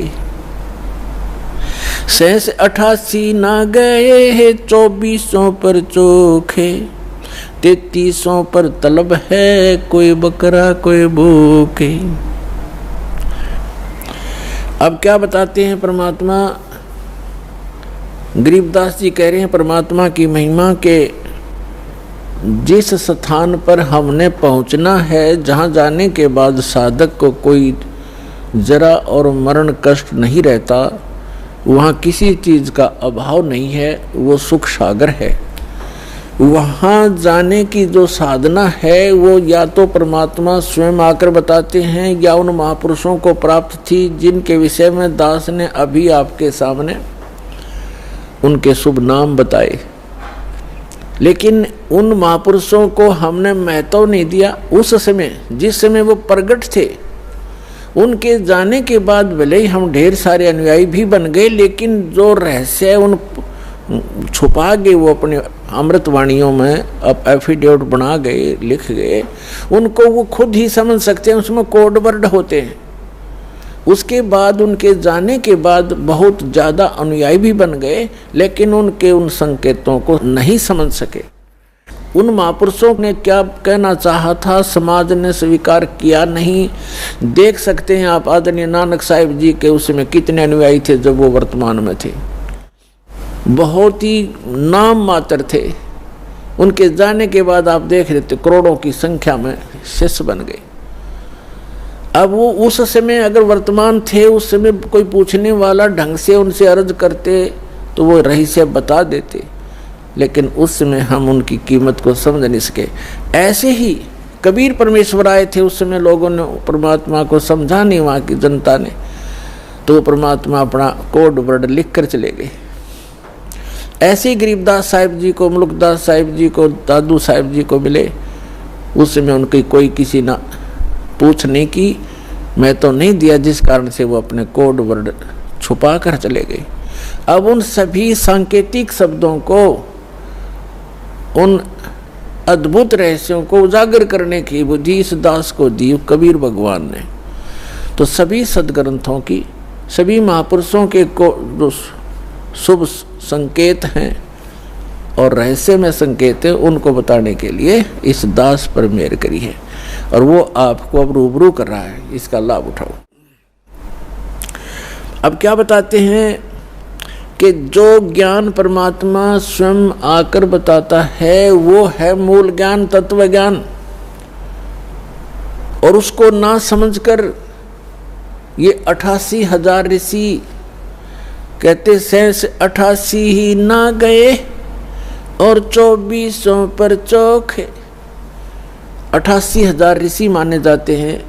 88 ना गए है, 2400 पर चोखे। 3300 पर तलब है, कोई बकरा कोई भूखे। अब क्या बताते हैं परमात्मा? गरीबदास जी कह रहे हैं परमात्मा की महिमा के जिस स्थान पर हमने पहुंचना है, जहां जाने के बाद साधक को कोई जरा और मरण कष्ट नहीं रहता, वहाँ किसी चीज़ का अभाव नहीं है, वो सुख सागर है। वहाँ जाने की जो साधना है वो या तो परमात्मा स्वयं आकर बताते हैं या उन महापुरुषों को प्राप्त थी जिनके विषय में दास ने अभी आपके सामने उनके शुभ नाम बताए। लेकिन उन महापुरुषों को हमने महत्व नहीं दिया। उस समय जिस समय वो प्रगट थे, उनके जाने के बाद भले ही हम ढेर सारे अनुयायी भी बन गए, लेकिन जो रहस्य उन छुपा गए, वो अपने अमृतवाणियों में अब एफिडेविट बना गए, लिख गए, उनको वो खुद ही समझ सकते हैं, उसमें कोड वर्ड होते हैं। उसके बाद उनके जाने के बाद बहुत ज़्यादा अनुयायी भी बन गए, लेकिन उनके उन संकेतों को नहीं समझ सके। उन महापुरुषों ने क्या कहना चाहा था, समाज ने स्वीकार किया नहीं। देख सकते हैं आप आदरणीय नानक साहिब जी के उसमें कितने अनुयायी थे जब वो वर्तमान में थे, बहुत ही नाम मात्र थे। उनके जाने के बाद आप देख रहे थे करोड़ों की संख्या में शिष्य बन गए। अब वो उस समय अगर वर्तमान थे, उस समय कोई पूछने वाला ढंग से उनसे अर्ज करते तो वो रहस्य बता देते, लेकिन उस समय हम उनकी कीमत को समझ नहीं सके। ऐसे ही कबीर परमेश्वर आए थे, उस समय लोगों ने परमात्मा को समझा नहीं, वहाँ की जनता ने, तो परमात्मा अपना कोड वर्ड लिख कर चले गए। ऐसे ही गरीबदास साहिब जी को, मुल्कदास साहिब जी को, दादू साहिब जी को मिले, उस समय उनकी कोई किसी ना पूछने की मैं तो नहीं दिया, जिस कारण से वो अपने कोड वर्ड छुपा कर चले गए। अब उन सभी सांकेतिक शब्दों को, उन अद्भुत रहस्यों को उजागर करने की बुद्धि इस दास को दी कबीर भगवान ने। तो सभी सदग्रंथों की, सभी महापुरुषों के को जो शुभ संकेत हैं और रहस्य में संकेत है, उनको बताने के लिए इस दास पर मेहर करी है, और वो आपको अब रूबरू कर रहा है, इसका लाभ उठाओ। अब क्या बताते हैं कि जो ज्ञान परमात्मा स्वयं आकर बताता है वो है मूल ज्ञान, तत्व ज्ञान, और उसको ना समझकर ये 88,000 ऋषि कहते 88 ही ना गए और 2400 पर चौखे। 88,000 ऋषि माने जाते हैं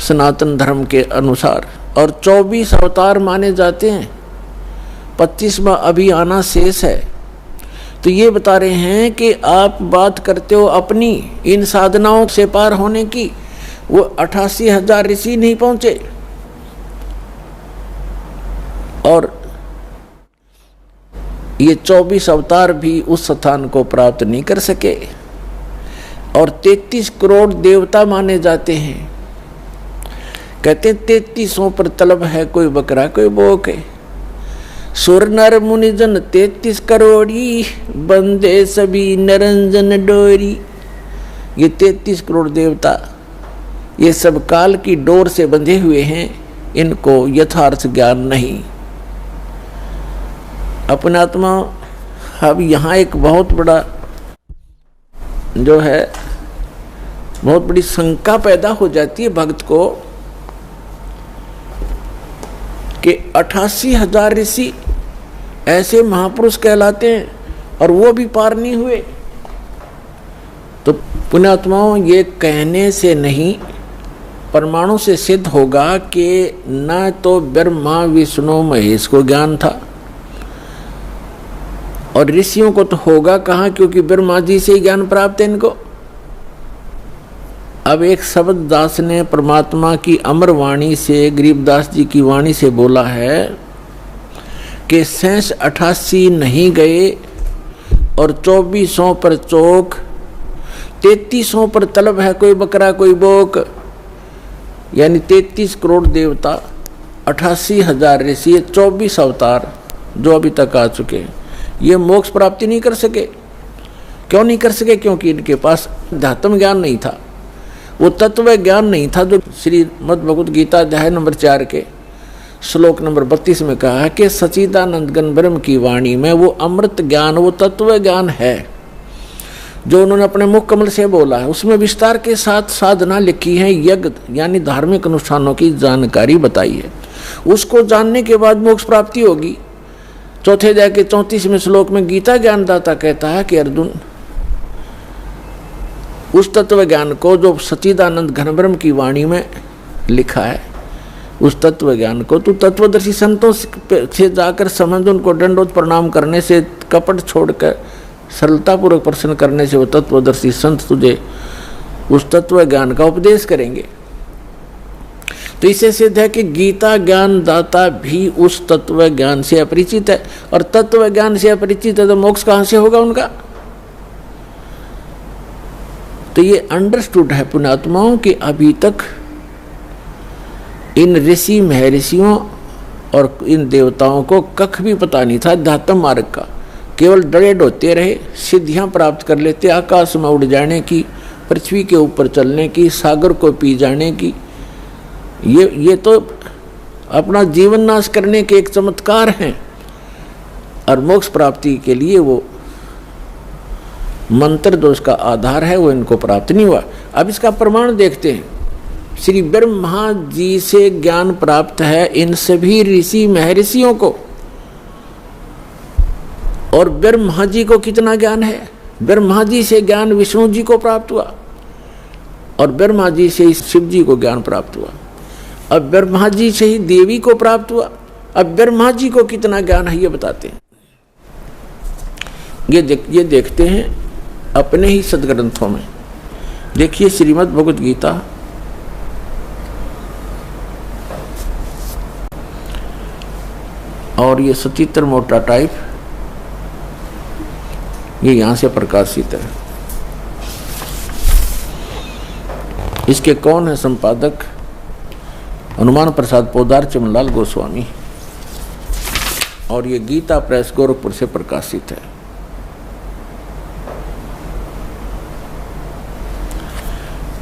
सनातन धर्म के अनुसार, और 24 अवतार माने जाते हैं। 25वां अभी आना शेष है। तो ये बता रहे हैं कि आप बात करते हो अपनी इन साधनाओं से पार होने की, वो 88,000 ऋषि नहीं पहुंचे, और ये 24 अवतार भी उस स्थान को प्राप्त नहीं कर सके, और 33 करोड़ देवता माने जाते हैं। कहते 3300 पर तलब है, कोई बकरा कोई बोक है। सुर नर मुनिजन 33 करोड़ी, बंदे सभी निरंजन डोरी। ये 33 करोड़ देवता ये सब काल की डोर से बंधे हुए हैं, इनको यथार्थ ज्ञान नहीं। अपने आत्मा, अब यहाँ एक बहुत बड़ा जो है, बहुत बड़ी शंका पैदा हो जाती है भक्त को कि 88,000 ऋषि ऐसे महापुरुष कहलाते हैं और वो भी पार नहीं हुए। तो पुण्यात्माओं, ये कहने से नहीं, परमाणु से सिद्ध होगा कि न तो ब्रह्मा विष्णु महेश को ज्ञान था, और ऋषियों को तो होगा कहाँ, क्योंकि ब्रह्मा जी से ही ज्ञान प्राप्त है इनको। अब एक शब्द दास ने परमात्मा की अमर वाणी से, गरीबदास जी की वाणी से बोला है कि 88 नहीं गए और 2400 पर चौक, 3300 पर तलब है, कोई बकरा कोई बोक, यानी 33 करोड़ देवता, 88,000 ऋषि, 24 अवतार जो अभी तक आ चुके, ये मोक्ष प्राप्ति नहीं कर सके। क्यों नहीं कर सके? क्योंकि इनके पास अध्यात्म ज्ञान नहीं था, वो तत्व ज्ञान नहीं था जो श्रीमद् भगवद गीता अध्याय नंबर 4 के श्लोक नंबर 32 में कहा है कि सच्चिदानंद घन ब्रह्म की वाणी में वो अमृत ज्ञान, वो तत्व ज्ञान है जो उन्होंने अपने मुख कमल से बोला है। उसमें विस्तार के साथ साधना लिखी है, यज्ञ यानी धार्मिक अनुष्ठानों की जानकारी बताई है। उसको जानने के बाद मोक्ष प्राप्ति होगी। चौथे अध्याय के 34वें श्लोक में गीता ज्ञानदाता कहता है कि अर्जुन, उस तत्व ज्ञान को जो सच्चिदानंद घन ब्रह्म की वाणी में लिखा है, उस तत्व ज्ञान को तू तत्वदर्शी संतों से जाकर समझ, उनको दंडोत प्रणाम करने से, कपट छोड़कर सरलतापूर्वक प्रश्न करने से वो तत्वदर्शी संत तुझे उस तत्व ज्ञान का उपदेश करेंगे। तो इससे सिद्ध है कि गीता ज्ञान दाता भी उस तत्व ज्ञान से अपरिचित है, और तत्व ज्ञान से अपरिचित है तो मोक्ष कहां से होगा उनका? तो ये अंडरस्टूड है पुण्यात्माओं कि अभी तक इन ऋषि महर्षियों और इन देवताओं को कख भी पता नहीं था अध्यात्म मार्ग का। केवल डरे डोते रहे, सिद्धियां प्राप्त कर लेते, आकाश में उड़ जाने की, पृथ्वी के ऊपर चलने की, सागर को पी जाने की। ये तो अपना जीवन नाश करने के एक चमत्कार हैं, और मोक्ष प्राप्ति के लिए वो मंत्र जो उसका आधार है वो इनको प्राप्त नहीं हुआ। अब इसका प्रमाण देखते हैं। श्री ब्रह्मा जी से ज्ञान प्राप्त है इन सभी ऋषि महर्षियों को, और ब्रह्मा जी को कितना ज्ञान है? ब्रह्मा जी से ज्ञान विष्णु जी को प्राप्त हुआ, और ब्रह्मा जी से ही शिव जी को ज्ञान प्राप्त हुआ, अब ब्रह्मा जी से ही देवी को प्राप्त हुआ। अब ब्रह्मा जी को कितना ज्ञान है ये बताते हैं। ये देखते हैं अपने ही सदग्रंथों में। देखिए श्रीमद् भगवद गीता और ये सचित्र मोटा टाइप, ये यहां से प्रकाशित है। इसके कौन है संपादक? हनुमान प्रसाद पोदार चमनलाल गोस्वामी, और ये गीता प्रेस गोरखपुर से प्रकाशित है।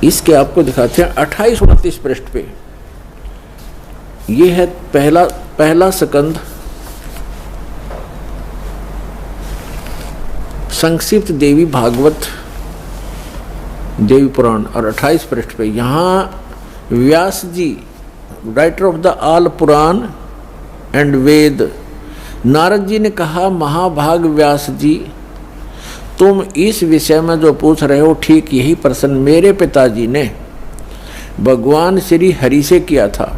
इसके आपको दिखाते हैं 28-29 पृष्ठ पे। ये है पहला स्कंद, संक्षिप्त देवी भागवत देवी पुराण, और 28 पृष्ठ पे यहाँ Vyas ji, writer of the all Purana and Veda, Narad ji ने कहा, महाभाग व्यास जी, तुम इस विषय में जो पूछ रहे हो ठीक यही प्रश्न मेरे पिताजी ने भगवान श्री हरि से किया था।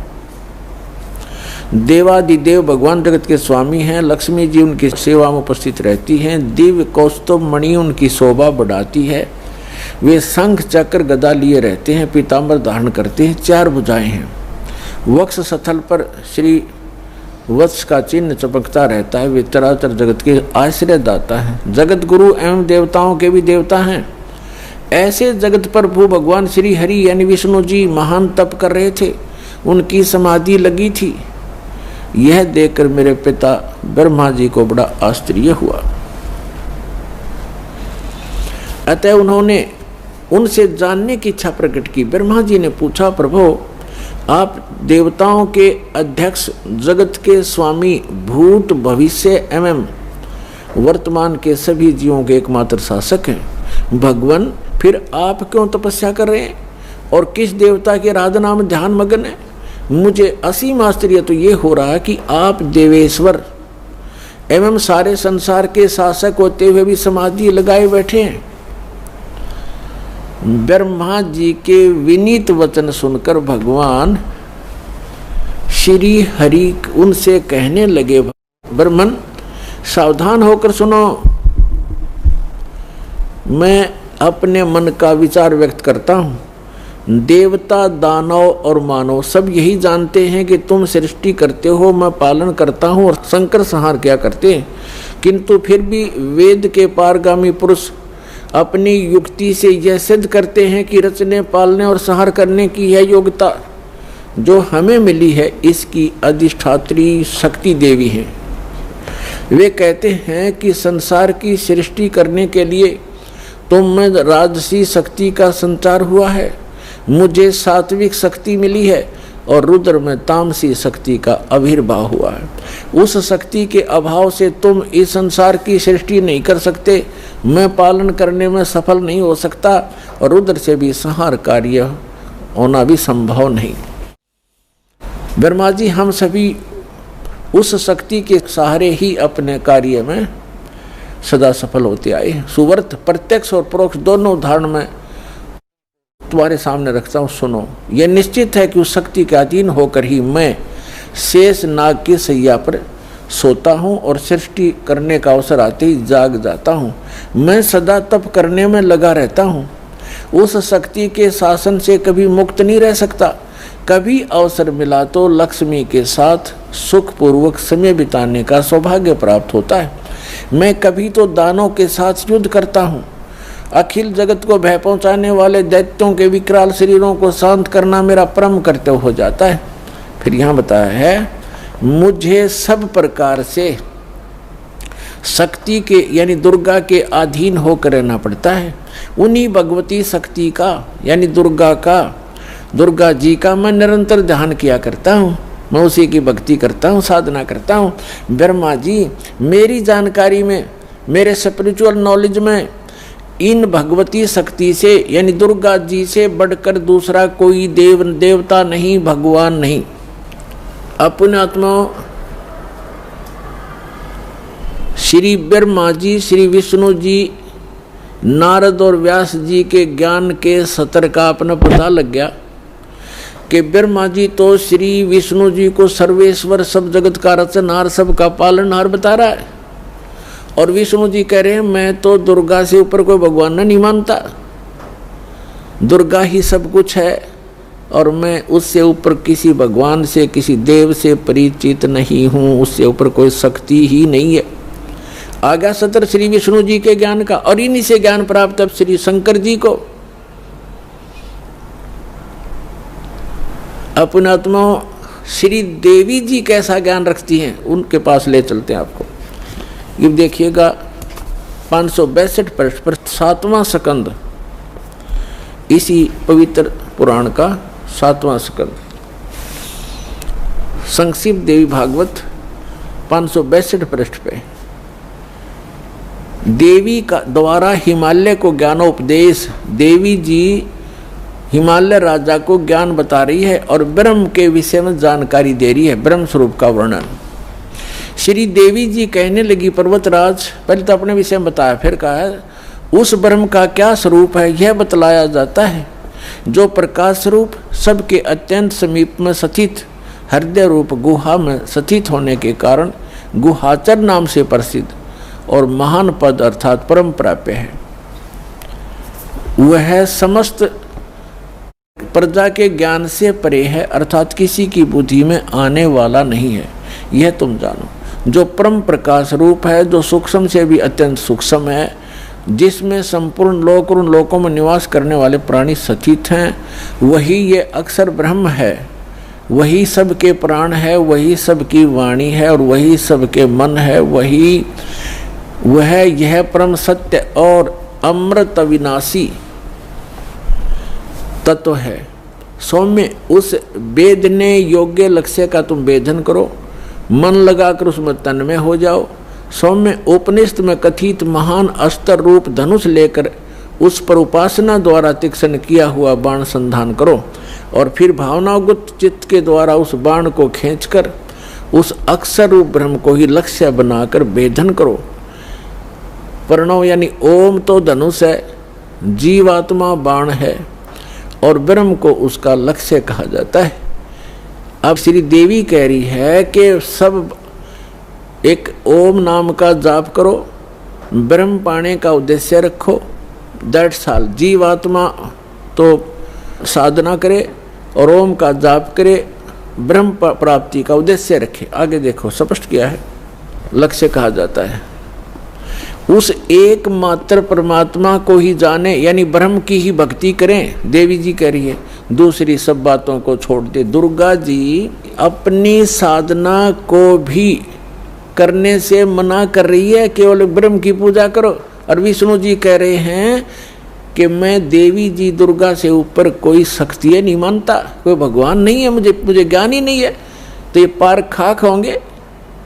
देवादिदेव भगवान जगत के स्वामी हैं, लक्ष्मी जी उनकी सेवा में उपस्थित रहती हैं, दिव्य कौस्तुभ मणि उनकी शोभा बढ़ाती है, वे शंख चक्र गदा लिए रहते हैं, पीताम्बर धारण करते हैं, 4 भुजाएं हैं, वक्ष स्थल पर श्री वत्स का चिन्ह चमकता रहता है, वे चराचर जगत के आश्रय दाता है, जगत गुरु एवं देवताओं के भी देवता हैं। ऐसे जगत प्रभु भगवान श्री हरि यानी विष्णु जी महान तप कर रहे थे, उनकी समाधि लगी थी। यह देखकर मेरे पिता ब्रह्मा जी को बड़ा आश्चर्य हुआ। अतः उन्होंने उनसे जानने की इच्छा प्रकट की। ब्रह्मा जी ने पूछा, प्रभु आप देवताओं के अध्यक्ष, जगत के स्वामी, भूत भविष्य एवं वर्तमान के सभी जीवों के एकमात्र शासक हैं। भगवान फिर आप क्यों तपस्या कर रहे हैं और किस देवता के आराधना में ध्यान मग्न है? मुझे असीम आश्चर्य तो ये हो रहा है कि आप देवेश्वर एवं सारे संसार के शासक होते हुए भी समाधि लगाए बैठे हैं। ब्रह्मा जी के विनीत वचन सुनकर भगवान श्री हरि उनसे कहने लगे, ब्रह्मन सावधान होकर सुनो, मैं अपने मन का विचार व्यक्त करता हूँ। देवता, दानव और मानव सब यही जानते हैं कि तुम सृष्टि करते हो, मैं पालन करता हूँ और संकर संहार क्या करते हैं, किंतु फिर भी वेद के पारगामी पुरुष अपनी युक्ति से यह सिद्ध करते हैं कि रचने, पालने और संहार करने की यह योग्यता जो हमें मिली है, इसकी अधिष्ठात्री शक्ति देवी है। वे कहते हैं कि संसार की सृष्टि करने के लिए तुम में राजसी शक्ति का संचार हुआ है, मुझे सात्विक शक्ति मिली है और रुद्र में तामसी शक्ति का आविर्भाव हुआ है। उस शक्ति के अभाव से तुम इस संसार की सृष्टि नहीं कर सकते, मैं पालन करने में सफल नहीं हो सकता और रुद्र से भी संहार कार्य होना भी संभव नहीं। ब्रह्मा जी, हम सभी उस शक्ति के सहारे ही अपने कार्य में सदा सफल होते आए। सुवर्त प्रत्यक्ष और परोक्ष दोनों उदाहरण में तुम्हारे सामने रखता हूँ, सुनो। यह निश्चित है कि उस शक्ति के अधीन होकर ही मैं शेष नाग की सैया पर सोता हूँ और सृष्टि करने का अवसर आते ही जाग जाता हूँ। मैं सदा तप करने में लगा रहता हूँ, उस शक्ति के शासन से कभी मुक्त नहीं रह सकता। कभी अवसर मिला तो लक्ष्मी के साथ सुखपूर्वक समय बिताने का सौभाग्य प्राप्त होता है। मैं कभी तो दानों के साथ युद्ध करता हूँ। अखिल जगत को भय पहुँचाने वाले दैत्यों के विकराल शरीरों को शांत करना मेरा परम कर्तव्य हो जाता है। फिर यहाँ बताया है, मुझे सब प्रकार से शक्ति के यानी दुर्गा के अधीन होकर रहना पड़ता है। उन्हीं भगवती शक्ति का यानी दुर्गा जी का मैं निरंतर ध्यान किया करता हूँ, मैं उसी की भक्ति करता हूँ, साधना करता हूँ। ब्रह्मा जी, मेरी जानकारी में, मेरे स्पिरिचुअल नॉलेज में इन भगवती शक्ति से यानी दुर्गा जी से बढ़कर दूसरा कोई देवता नहीं, भगवान नहीं। अपने आत्मा श्री ब्रह्मा जी, श्री विष्णु जी, नारद और व्यास जी के ज्ञान के सतर का अपना पता लग गया कि ब्रह्मा जी तो श्री विष्णु जी को सर्वेश्वर, सब जगत का रचनहार, सबका पालनहार बता रहा है और विष्णु जी कह रहे हैं मैं तो दुर्गा से ऊपर कोई भगवान नहीं मानता, दुर्गा ही सब कुछ है और मैं उससे ऊपर किसी भगवान से, किसी देव से परिचित नहीं हूँ, उससे ऊपर कोई शक्ति ही नहीं है। आज्ञा सत्र श्री विष्णु जी के ज्ञान का और इन्हीं से ज्ञान प्राप्त अब श्री शंकर जी को। अपने आत्मा श्री देवी जी कैसा ज्ञान रखती हैं, उनके पास ले चलते हैं आपको। ये देखिएगा 562 पृष्ठ पर 7वां स्कंद, इसी पवित्र पुराण का 7वां स्कंद, संक्षिप्त देवी भागवत 562 पृष्ठ पे देवी का द्वारा हिमालय को ज्ञानोपदेश। देवी जी हिमालय राजा को ज्ञान बता रही है और ब्रह्म के विषय में जानकारी दे रही है, ब्रह्म स्वरूप का वर्णन। श्री देवी जी कहने लगी, पर्वतराज, पहले तो अपने विषय में बताया, फिर कहा है उस ब्रह्म का क्या स्वरूप है यह बतलाया जाता है, जो प्रकाश स्वरूप सबके अत्यंत समीप में स्थित हृदय रूप गुहा में स्थित होने के कारण गुहाचर नाम से प्रसिद्ध और महान पद अर्थात परम प्राप्य है। वह समस्त प्रजा के ज्ञान से परे है, अर्थात किसी की बुद्धि में आने वाला नहीं है, यह तुम जानो। जो परम प्रकाश रूप है, जो सूक्ष्म से भी अत्यंत सूक्ष्म है, जिसमें संपूर्ण लोक और उन लोकों में निवास करने वाले प्राणी स्थित हैं, वही ये अक्षर ब्रह्म है, वही सबके प्राण है, वही सबकी वाणी है और वही सबके मन है, वह यह परम सत्य और अमृत विनाशी तत्व है। सौम्य उस वेदने योग्य लक्ष्य का तुम वेदन करो, मन लगाकर उसमें तन्मय हो जाओ। सौम्य उपनिषद में कथित महान अस्त्र रूप धनुष लेकर उस पर उपासना द्वारा तीक्ष्ण किया हुआ बाण संधान करो और फिर भावनागत चित्त के द्वारा उस बाण को खींचकर उस अक्षर रूप ब्रह्म को ही लक्ष्य बनाकर वेदन करो। प्रणव यानी ओम तो धनुष है, जीवात्मा बाण है और ब्रह्म को उसका लक्ष्य कहा जाता है। अब श्री देवी कह रही है कि सब एक ओम नाम का जाप करो, ब्रह्म पाने का उद्देश्य रखो, दैट्स ऑल। जीवात्मा तो साधना करे और ओम का जाप करे, ब्रह्म प्राप्ति का उद्देश्य रखे। आगे देखो, स्पष्ट किया है, लक्ष्य कहा जाता है। उस एकमात्र परमात्मा को ही जाने, यानी ब्रह्म की ही भक्ति करें। देवी जी कह रही है दूसरी सब बातों को छोड़ दे। दुर्गा जी अपनी साधना को भी करने से मना कर रही है, केवल ब्रह्म की पूजा करो। और विष्णु जी कह रहे हैं कि मैं देवी जी दुर्गा से ऊपर कोई शक्ति नहीं मानता, कोई भगवान नहीं है, मुझे ज्ञान ही नहीं है। तो ये पार खाक होंगे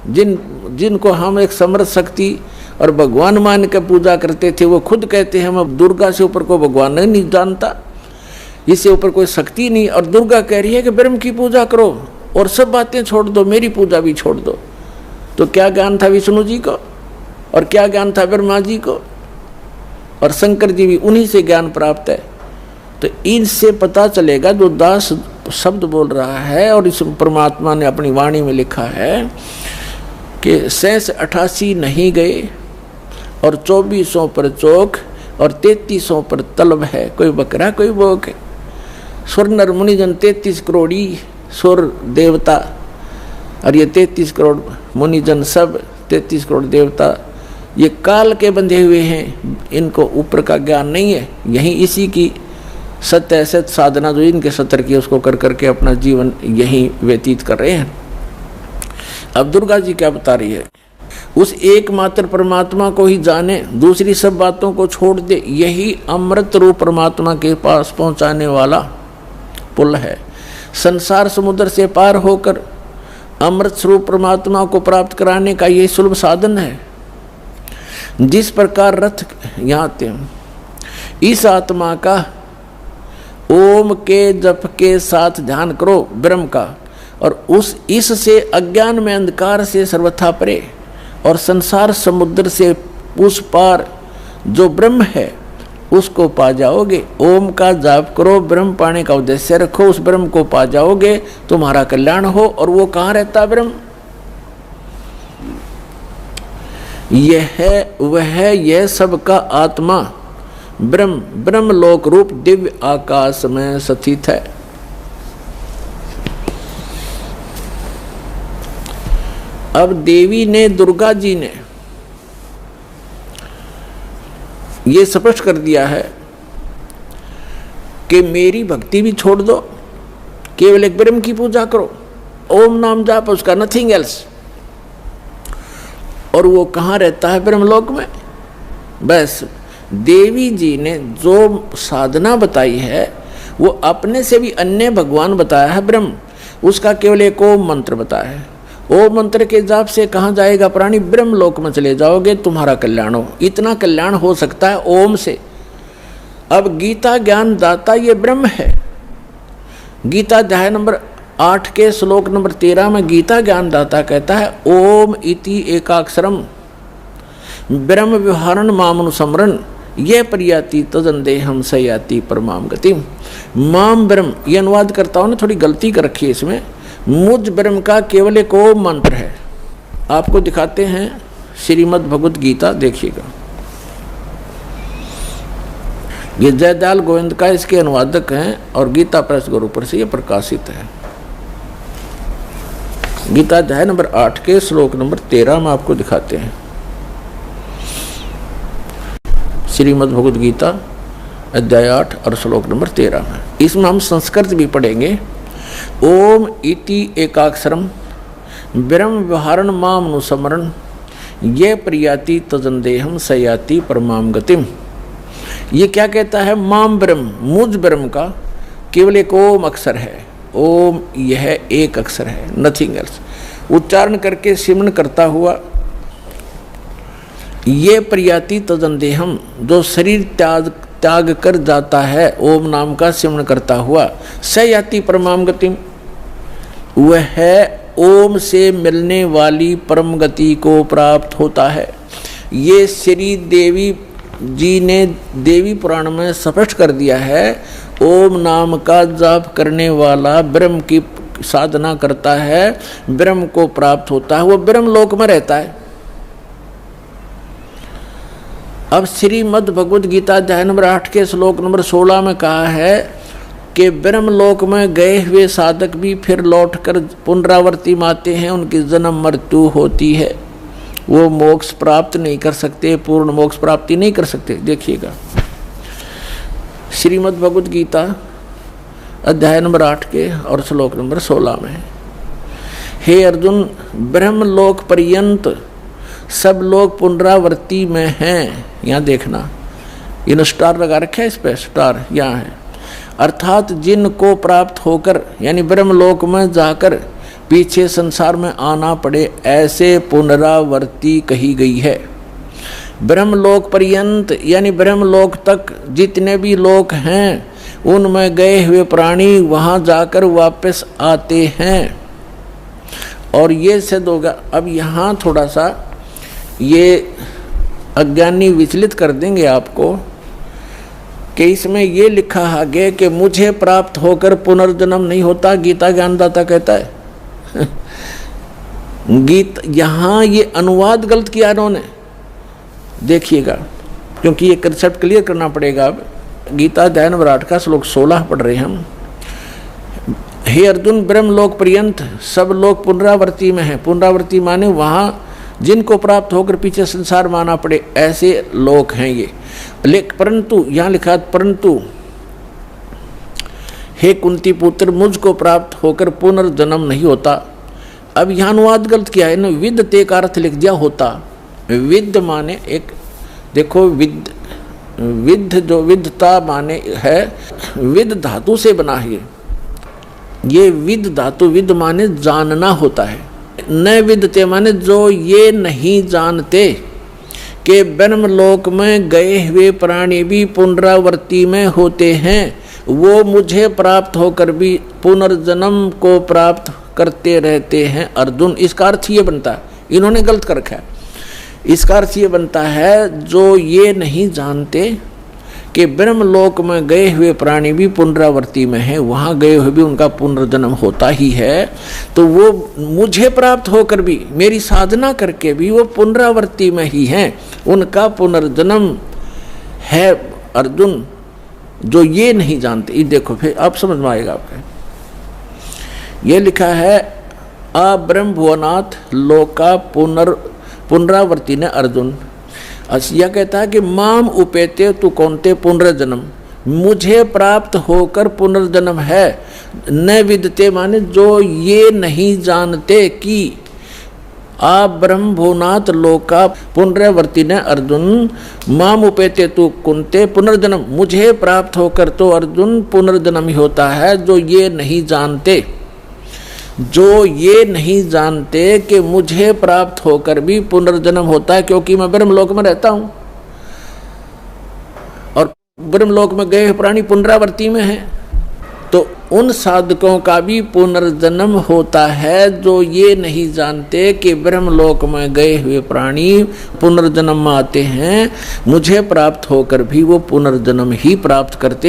जिनको हम एक समर्थ शक्ति और भगवान मान के पूजा करते थे, वो खुद कहते हैं हम दुर्गा से ऊपर कोई भगवान नहीं जानता, इससे ऊपर कोई शक्ति नहीं। और दुर्गा कह रही है कि ब्रह्म की पूजा करो और सब बातें छोड़ दो, मेरी पूजा भी छोड़ दो। तो क्या ज्ञान था विष्णु जी को और क्या ज्ञान था ब्रह्मा जी को, और शंकर जी भी उन्हीं से ज्ञान प्राप्त है। तो इनसे पता चलेगा, जो दास शब्द बोल रहा है और इस परमात्मा ने अपनी वाणी में लिखा है कि 88 नहीं गए और 2400 पर चौक और 3300 पर तलब है, कोई बकरा कोई बोक है। सुर नर मुनिजन 33 करोड़ी सुर देवता, और ये 33 करोड़ मुनिजन सब 33 करोड़ देवता ये काल के बंधे हुए हैं, इनको ऊपर का ज्ञान नहीं है। यहीं इसी की सत्य असत साधना जो इनके सत्र की उसको कर करके अपना जीवन यहीं व्यतीत कर रहे हैं। अब दुर्गा जी क्या बता रही है, उस एकमात्र परमात्मा को ही जाने, दूसरी सब बातों को छोड़ दे। यही अमृत रूप परमात्मा के पास पहुंचाने वाला पुल है। संसार समुद्र से पार होकर अमृत स्वरूप परमात्मा को प्राप्त कराने का यही सुलभ साधन है। जिस प्रकार रथ यहाँ आते हैं, इस आत्मा का ओम के जप के साथ ध्यान करो ब्रह्म का, और इससे अज्ञान में अंधकार से सर्वथा परे और संसार समुद्र से उस पार जो ब्रह्म है उसको पा जाओगे। ओम का जाप करो, ब्रह्म पाने का उद्देश्य रखो, उस ब्रह्म को पा जाओगे, तुम्हारा कल्याण हो। और वो कहाँ रहता ब्रह्म? यह सबका आत्मा ब्रह्म लोक रूप दिव्य आकाश में स्थित है। अब देवी ने, दुर्गा जी ने ये स्पष्ट कर दिया है कि मेरी भक्ति भी छोड़ दो, केवल एक ब्रह्म की पूजा करो, ओम नाम जाप, उसका नथिंग एल्स। और वो कहाँ रहता है? ब्रह्मलोक में। बस देवी जी ने जो साधना बताई है वो अपने से भी अन्य भगवान बताया है ब्रह्म, उसका केवल एक ओम मंत्र बताया है। ओम मंत्र के जाप से कहाँ जाएगा प्राणी? ब्रह्म लोक में चले जाओगे, तुम्हारा कल्याण हो। इतना कल्याण हो सकता है ओम से। अब गीता ज्ञान दाता ये ब्रह्म है। गीता अध्याय नंबर 8 के श्लोक नंबर 13 में गीता ज्ञान दाता कहता है ओम इति एकाक्षरम ब्रह्म व्यवहारण मामनुसमरण ये प्रियाति तजन देहम सयाति परमाम गति। माम ब्रह्म, ये अनुवाद करता हूँ ना, थोड़ी गलती कर रखी है इसमें। मुझ ब्रह्म का केवल एक ओम मंत्र है। आपको दिखाते हैं श्रीमद् भगवद गीता, देखिएगा। ये जयदयाल गोविंद का इसके अनुवादक हैं और गीता प्रेस गुरुपर से ये प्रकाशित है। गीता अध्याय नंबर 8 के श्लोक नंबर 13 में आपको दिखाते हैं। श्रीमद् भगवद गीता अध्याय 8 और श्लोक नंबर 13 में। इसमें हम संस्कृत भी पढ़ेंगे। ओम इति एकाक्षरम ब्रह्म व्यवहारण माम अनुसमरण ये प्रियाति तजनदेहम सयाति परमाम गतिम। ये क्या कहता है? माम ब्रह्म, मुझ ब्रह्म का केवल एक ओम अक्षर है। ओम यह एक अक्षर है, नथिंग एल्स। उच्चारण करके सिमरण करता हुआ ये प्रियाति तजनदेहम, जो शरीर त्याग कर जाता है ओम नाम का सिमरण करता हुआ, सयाति परमाम गतिम, वह है ओम से मिलने वाली परम गति को प्राप्त होता है। ये श्री देवी जी ने देवी पुराण में स्पष्ट कर दिया है। ओम नाम का जाप करने वाला ब्रह्म की साधना करता है, ब्रह्म को प्राप्त होता है, वो ब्रह्म लोक में रहता है। अब श्रीमद् भगवद गीता अध्याय नंबर 8 के श्लोक नंबर 16 में कहा है कि ब्रह्मलोक में गए हुए साधक भी फिर लौटकर पुनरावर्ती आते हैं, उनकी जन्म मृत्यु होती है। वो मोक्ष प्राप्त नहीं कर सकते, पूर्ण मोक्ष प्राप्ति नहीं कर सकते। देखिएगा श्रीमद् भगवद गीता अध्याय नंबर 8 के और श्लोक नंबर 16 में, हे अर्जुन, ब्रह्मलोक पर्यंत सब लोग पुनरावृत्ति में हैं। यहाँ देखना, इन स्टार लगा रखे है, इस पे स्टार यहाँ है। अर्थात जिनको प्राप्त होकर यानी ब्रह्मलोक में जाकर पीछे संसार में आना पड़े, ऐसे पुनरावृत्ति कही गई है। ब्रह्मलोक पर्यंत यानी ब्रह्मलोक तक जितने भी लोक हैं, उनमें गए हुए प्राणी वहाँ जाकर वापस आते हैं। और ये सिद्ध होगा। अब यहाँ थोड़ा सा ये अज्ञानी विचलित कर देंगे आपको कि इसमें ये लिखा आगे कि मुझे प्राप्त होकर पुनर्जन्म नहीं होता, गीता ज्ञानदाता कहता है। यहाँ ये अनुवाद गलत किया इन्होंने, देखिएगा, क्योंकि ये कंसेप्ट क्लियर करना पड़ेगा। अब गीता अध्याय नंबर 8 का श्लोक 16 पढ़ रहे हैं हम। हे अर्जुन, ब्रह्मलोक पर्यंत सब लोग पुनरावृत्ति में हैं। पुनरावृत्ति माने वहाँ जिनको प्राप्त होकर पीछे संसार में आना पड़े, ऐसे लोग हैं ये। परंतु यहाँ लिखा, परंतु हे कुंती पुत्र, मुझको प्राप्त होकर पुनर्जन्म नहीं होता। अब यहाँ अनुवाद गलत किया है, विद्यते का अर्थ लिख दिया होता। विद्य माने एक, देखो विद्ध जो विद्धता माने है, विद धातु से बना है ये विद धातु, विद माने जानना होता है। न विदते माने जो ये नहीं जानते कि ब्रह्मलोक में गए हुए प्राणी भी पुनरावृत्ति में होते हैं, वो मुझे प्राप्त होकर भी पुनर्जन्म को प्राप्त करते रहते हैं। अर्जुन, इसका अर्थ ये बनता है, इन्होंने गलत कर रखा है। इसका अर्थ ये बनता है जो ये नहीं जानते कि ब्रह्मलोक में गए हुए प्राणी भी पुनरावृत्ति में है, वहाँ गए हुए भी उनका पुनर्जन्म होता ही है, तो वो मुझे प्राप्त होकर भी, मेरी साधना करके भी वो पुनरावृत्ति में ही हैं, उनका पुनर्जन्म है। अर्जुन, जो ये नहीं जानते, ये देखो फिर आप समझ में आएगा आपका। ये लिखा है, अब्रह्म भुवनाथ लोका पुनरावृत्ति ने अर्जुन। यह कहता है कि माम उपेते तू कौनते पुनर्जन्म, मुझे प्राप्त होकर पुनर्जन्म है। न विदते माने जो ये नहीं जानते कि आ ब्रह्म भुवनाथ लोका पुनरावृत्ति ने अर्जुन, माम उपेते तू कुंते पुनर्जन्म, मुझे प्राप्त होकर तो अर्जुन पुनर्जन्म ही होता है। जो ये नहीं जानते, जो ये नहीं जानते कि मुझे प्राप्त होकर भी पुनर्जन्म होता है, क्योंकि मैं ब्रह्मलोक में रहता हूं और ब्रह्मलोक में गए प्राणी पुनरावृत्ति में हैं, तो उन साधकों का भी पुनर्जन्म होता है जो ये नहीं जानते कि ब्रह्मलोक में गए हुए प्राणी पुनर्जन्म में आते हैं, मुझे प्राप्त होकर भी वो पुनर्जन्म ही प्राप्त करते